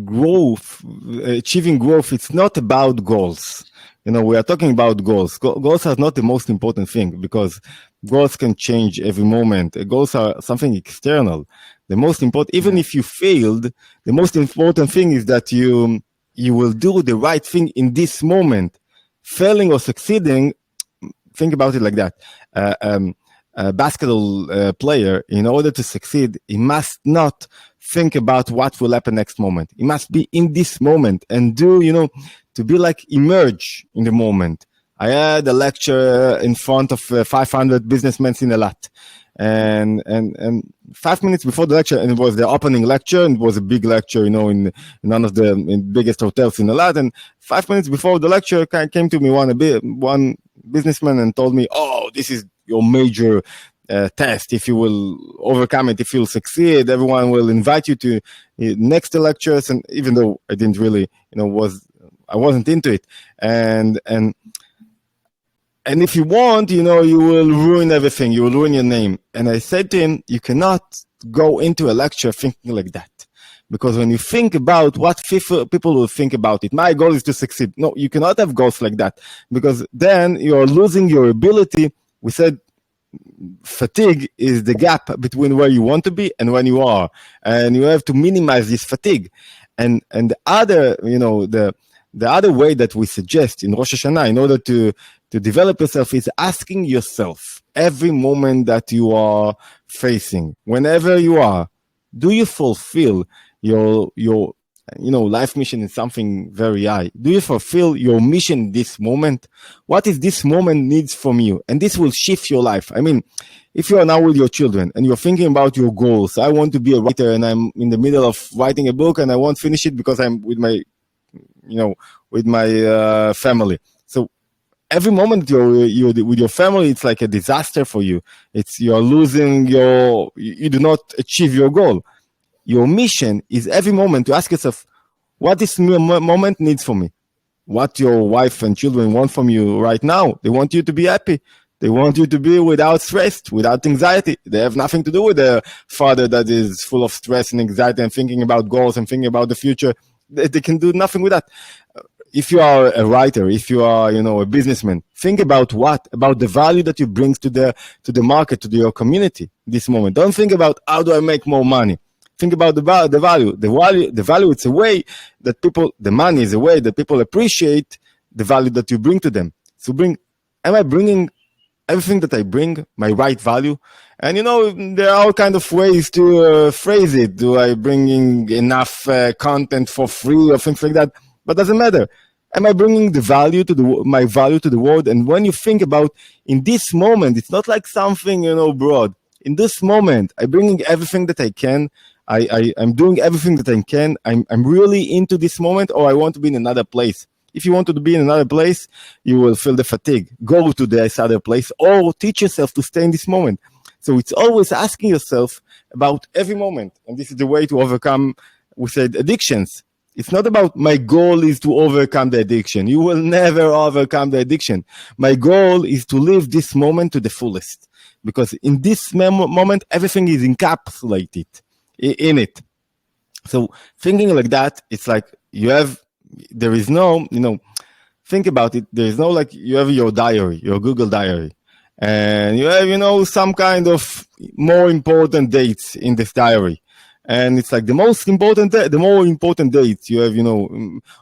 Growth, achieving growth, it's not about goals. We are talking about goals. Goals are not the most important thing, because goals can change every moment. Goals are something external. The most important, even if you failed, the most important thing is that you will do the right thing in this moment. Failing or succeeding, think about it like that. basketball player, in order to succeed, he must not think about what will happen next moment. He must be in this moment and to be like emerge in the moment. I had a lecture in front of 500 businessmen in Eilat. And 5 minutes before the lecture, and it was the opening lecture, and it was a big lecture, in one of the biggest hotels in Eilat. And 5 minutes before the lecture, came to me one businessman and told me, "Oh, this is your major test. If you will overcome it, if you'll succeed, everyone will invite you to next lectures." And even though I didn't really, I wasn't into it, and if you want, you will ruin everything. You will ruin your name. And I said to him, you cannot go into a lecture thinking like that. Because when you think about what people will think about it, my goal is to succeed. No, you cannot have goals like that. Because then you're losing your ability. We said fatigue is the gap between where you want to be and when you are. And you have to minimize this fatigue. And the other, the other way that we suggest in Rosh Hashanah, in order to develop yourself, is asking yourself every moment that you are facing, whenever you are, do you fulfill your life mission in something very high? Do you fulfill your mission this moment? What is this moment needs from you? And this will shift your life. I mean, if you are now with your children and you're thinking about your goals, I want to be a writer and I'm in the middle of writing a book and I won't finish it because I'm with my family. So every moment you're with your family, it's like a disaster for you. You're losing you do not achieve your goal. Your mission is every moment to ask yourself, what this moment needs from me? What your wife and children want from you right now? They want you to be happy. They want you to be without stress, without anxiety. They have nothing to do with a father that is full of stress and anxiety and thinking about goals and thinking about the future. They can do nothing with that. If you are a writer, if you are, a businessman, think about what? About the value that you bring to the market, to your community this moment. Don't think about how do I make more money. Think about the value. The value, it's a way that the money is a way that people appreciate the value that you bring to them. So am I bringing everything that I bring, my right value? And there are all kinds of ways to phrase it. Do I bring enough content for free or things like that? But doesn't matter. Am I bringing my value to the world? And when you think about in this moment, it's not like something, broad. In this moment, I'm bringing everything that I can. I'm doing everything that I can. I'm really into this moment, or I want to be in another place. If you want to be in another place, you will feel the fatigue. Go to this other place, or teach yourself to stay in this moment. So it's always asking yourself about every moment. And this is the way to overcome, we said, addictions. It's not about my goal is to overcome the addiction. You will never overcome the addiction. My goal is to live this moment to the fullest. Because in this moment, everything is encapsulated in it. So thinking like that, it's like there is no, think about it. There is no, like, you have your diary, your Google diary. And you have, some kind of more important dates in this diary. And it's like the more important dates you have,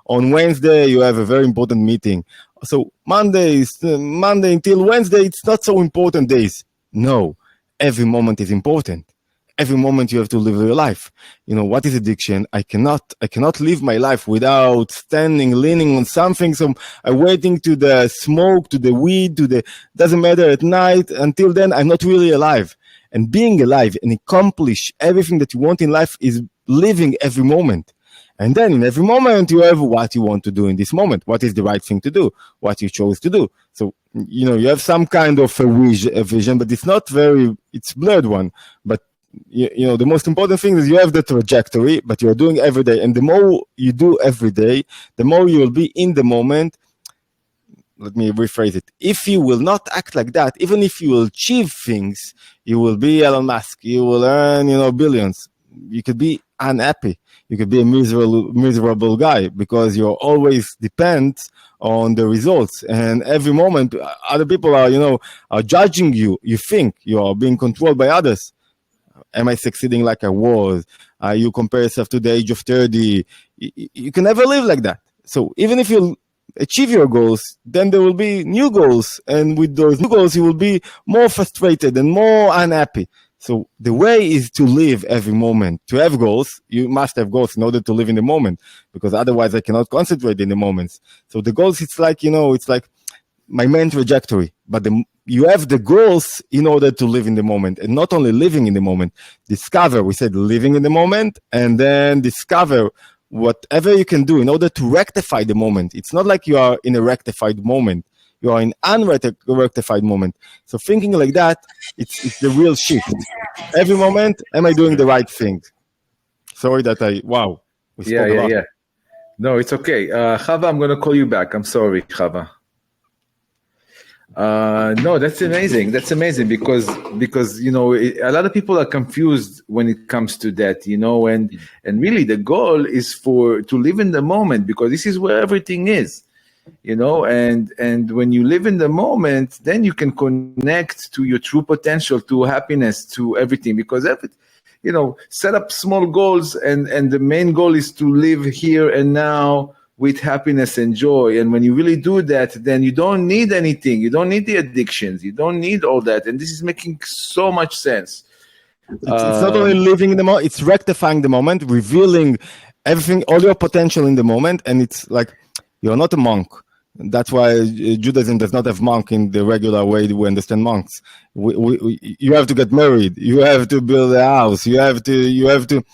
on Wednesday, you have a very important meeting. So Monday until Wednesday, it's not so important days. No, every moment is important. Every moment you have to live your life. What is addiction? I cannot live my life without leaning on something. So I'm waiting to the smoke, to the weed, doesn't matter at night. Until then, I'm not really alive. And being alive and accomplish everything that you want in life is living every moment. And then in every moment, you have what you want to do in this moment. What is the right thing to do? What you chose to do. So, you have some kind of a vision, but it's blurred one. But, the most important thing is you have the trajectory, but you're doing every day. And the more you do every day, the more you will be in the moment. Let me rephrase it. If you will not act like that, even if you will achieve things, you will be Elon Musk. You will earn, billions. You could be unhappy. You could be a miserable guy because you're always dependent on the results. And every moment, other people are judging you. You think you are being controlled by others. Am I succeeding like I was? You compare yourself to the age of 30. You can never live like that. So even if you achieve your goals, then there will be new goals. And with those new goals, you will be more frustrated and more unhappy. So the way is to live every moment. To have goals, you must have goals in order to live in the moment, because otherwise I cannot concentrate in the moments. So the goals, it's like, it's like my main trajectory, but you have the goals in order to live in the moment, and not only living in the moment. Discover, we said living in the moment, and then discover whatever you can do in order to rectify the moment. It's not like you are in a rectified moment. You are in unrectified moment. So thinking like that, it's the real shift. Every moment, am I doing the right thing? Sorry that we spoke a lot. Yeah. No, it's okay. Chava, I'm going to call you back. I'm sorry, Chava. No, that's amazing. That's amazing because a lot of people are confused when it comes to that, and really the goal is to live in the moment, because this is where everything is, and when you live in the moment, then you can connect to your true potential, to happiness, to everything, because set up small goals, and the main goal is to live here and now with happiness and joy. And when you really do that, then you don't need anything. You don't need the addictions. You don't need all that. And this is making so much sense. It's not only living in the moment, it's rectifying the moment, revealing everything, all your potential in the moment. And it's like, you're not a monk. That's why Judaism does not have monk in the regular way we understand monks. You have to get married. You have to build a house. You have to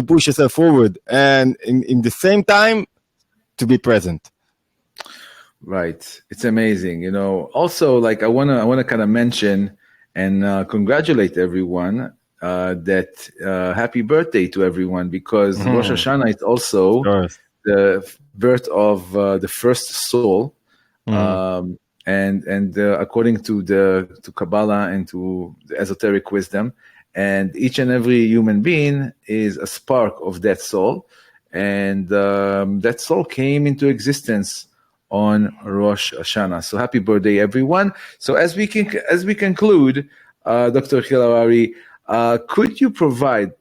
push yourself forward. And in the same time, to be present. Right. It's amazing. Also, like I want to kind of mention and congratulate everyone that happy birthday to everyone, because Rosh Hashanah is also the birth of the first soul. And according to Kabbalah and to the esoteric wisdom, and each and every human being is a spark of that soul. And that soul came into existence on Rosh Hashanah. So happy birthday, everyone. So as we conclude, Dr. Yehiel Harari, could you provide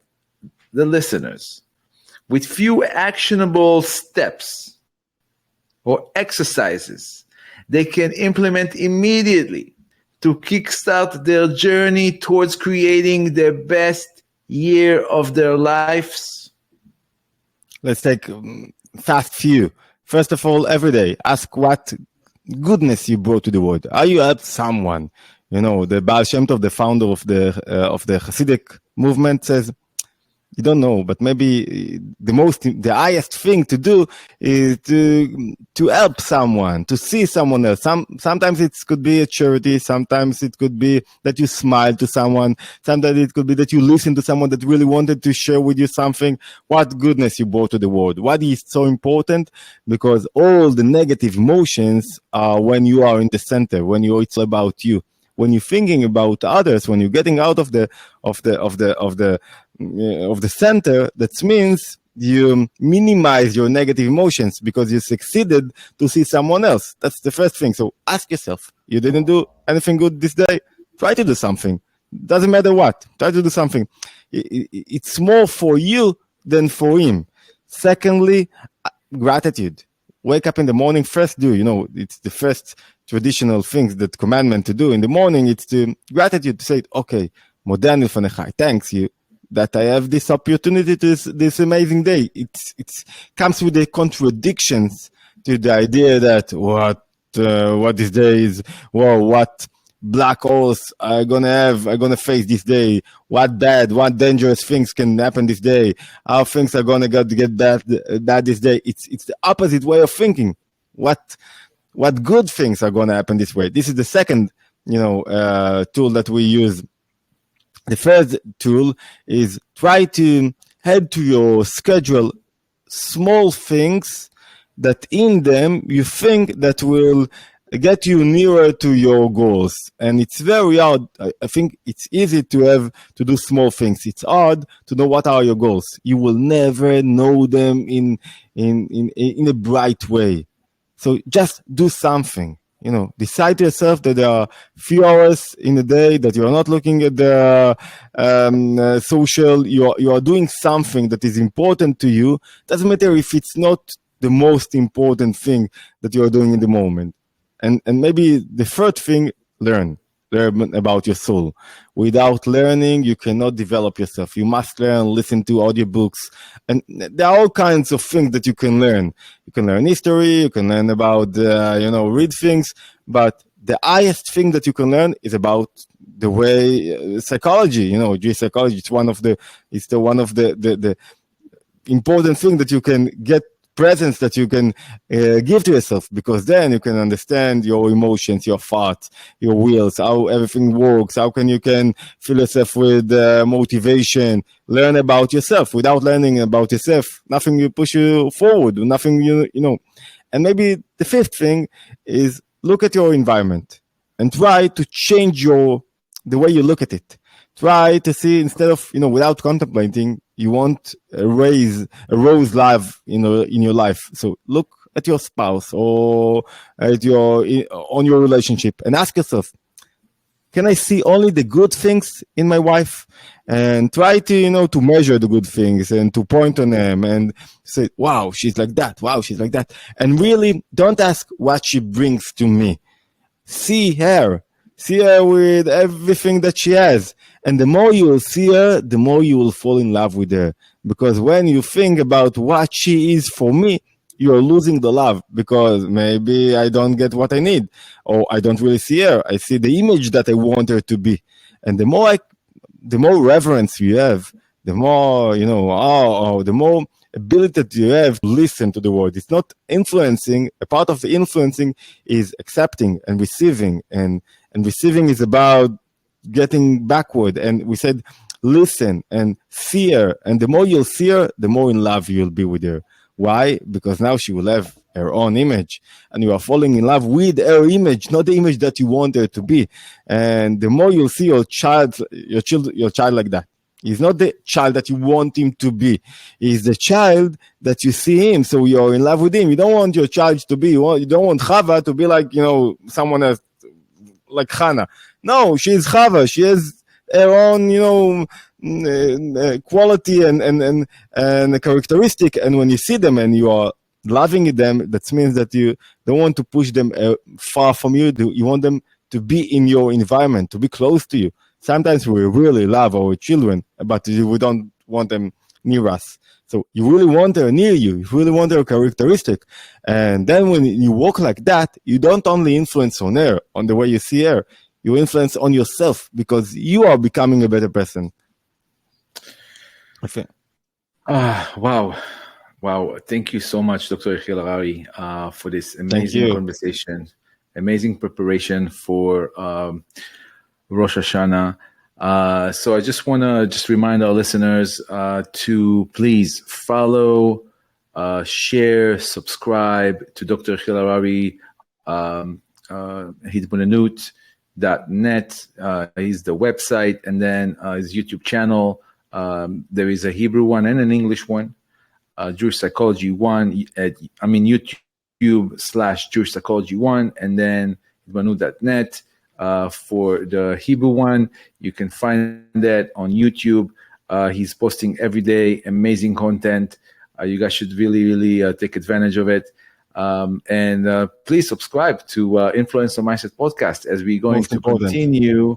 the listeners with few actionable steps or exercises they can implement immediately to kickstart their journey towards creating the best year of their lives? Let's take fast few. First of all, every day, ask what goodness you brought to the world. Are you helped someone? The Baal Shem Tov, the founder of the Hasidic movement, says, you don't know, but maybe the highest thing to do is to help someone, to see someone else. Sometimes it could be a charity. Sometimes it could be that you smile to someone. Sometimes it could be that you listen to someone that really wanted to share with you something. What goodness you brought to the world. What is so important? Because all the negative emotions are when you are in the center, when it's about you. When you're thinking about others, when you're getting out of the center, that means you minimize your negative emotions because you succeeded to see someone else. That's the first thing. So ask yourself, you didn't do anything good this day? Try to do something. Doesn't matter what. Try to do something. It's more for you than for him. Secondly, gratitude. Wake up in the morning, first do, it's the first traditional things, that commandment to do in the morning. It's the gratitude, to say, okay, modern Lefanechai, thanks you that I have this opportunity to this amazing day. It's comes with the contradictions to the idea that what this day is, what black holes are gonna face this day, what dangerous things can happen this day, how things are gonna get bad this day. It's the opposite way of thinking. What good things are gonna happen this way? This is the second tool that we use. The first tool is try to add to your schedule small things that in them you think that will get you nearer to your goals. And it's very hard. I think it's easy to do small things. It's hard to know what are your goals. You will never know them in a bright way. So just do something. Decide to yourself that there are few hours in a day that you are not looking at the social. You are doing something that is important to you. Doesn't matter if it's not the most important thing that you're doing in the moment. And maybe the third thing, learn about your soul. Without learning, you cannot develop yourself. You must learn, listen to audiobooks, and there are all kinds of things that you can learn. You can learn history, you can learn about, read things, but the highest thing that you can learn is about the way psychology, Jewish psychology. It's one of the important thing that you can get presence that you can give to yourself, because then you can understand your emotions, your thoughts, your wills, how everything works, how you can fill yourself with motivation, learn about yourself. Without learning about yourself, nothing will push you forward, nothing, And maybe the fifth thing is look at your environment and try to change the way you look at it. Try to see, instead of, without contemplating, you want a rose life, in your life. So look at your spouse or on your relationship and ask yourself, can I see only the good things in my wife? And try to, to measure the good things and to point on them and say, wow, she's like that. Wow, she's like that. And really don't ask what she brings to me. See her with everything that she has. And the more you will see her, the more you will fall in love with her. Because when you think about what she is for me, you're losing the love, because maybe I don't get what I need, or I don't really see her. I see the image that I want her to be. And the more reverence you have, the more, the more ability that you have to listen to the word. It's not influencing. A part of the influencing is accepting and receiving. And receiving is about getting backward. And we said, listen and see her. And the more you'll see her, the more in love you'll be with her. Why? Because now she will have her own image, and you are falling in love with her image, not the image that you want her to be. And the more you'll see your child like that. He's not the child that you want him to be. He's the child that you see him. So you're in love with him. You don't want your child to be, you don't want Chava to be like, someone else, like Hannah. No, she's Chava. She has her own, quality and a characteristic. And when you see them and you are loving them, that means that you don't want to push them far from you. You want them to be in your environment, to be close to you. Sometimes we really love our children, but we don't want them near us. So you really want her near you. You really want her characteristic. And then when you walk like that, you don't only influence on her, on the way you see her, you influence on yourself, because you are becoming a better person. Okay. Wow. Thank you so much, Dr. Yehiel Harari, for this amazing conversation, amazing preparation for Rosh Hashanah. So I just want to remind our listeners to please follow, share, subscribe to Dr. Yehiel Harari, hitbunanut.net is the website, and then his YouTube channel. There is a Hebrew one and an English one, Jewish Psychology 1, YouTube/Jewish Psychology 1, and then hitbunanut.net. For the Hebrew one, you can find that on YouTube. He's posting every day amazing content. You guys should really take advantage of it. And please subscribe to Influencer Mindset Podcast, as we're going to continue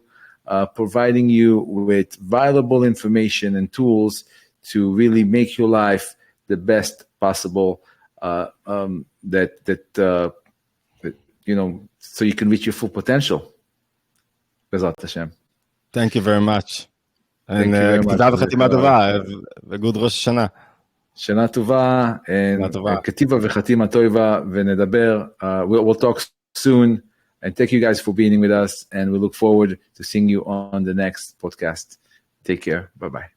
providing you with valuable information and tools to really make your life the best possible, so you can reach your full potential. Thank you very much. And כתיבה וחתימה טובה, וגוד ראש השנה. שנה טובה, כתיבה וחתימה טובה, ונדבר. We'll talk soon, and thank you guys for being with us, and we look forward to seeing you on the next podcast. Take care. Bye-bye.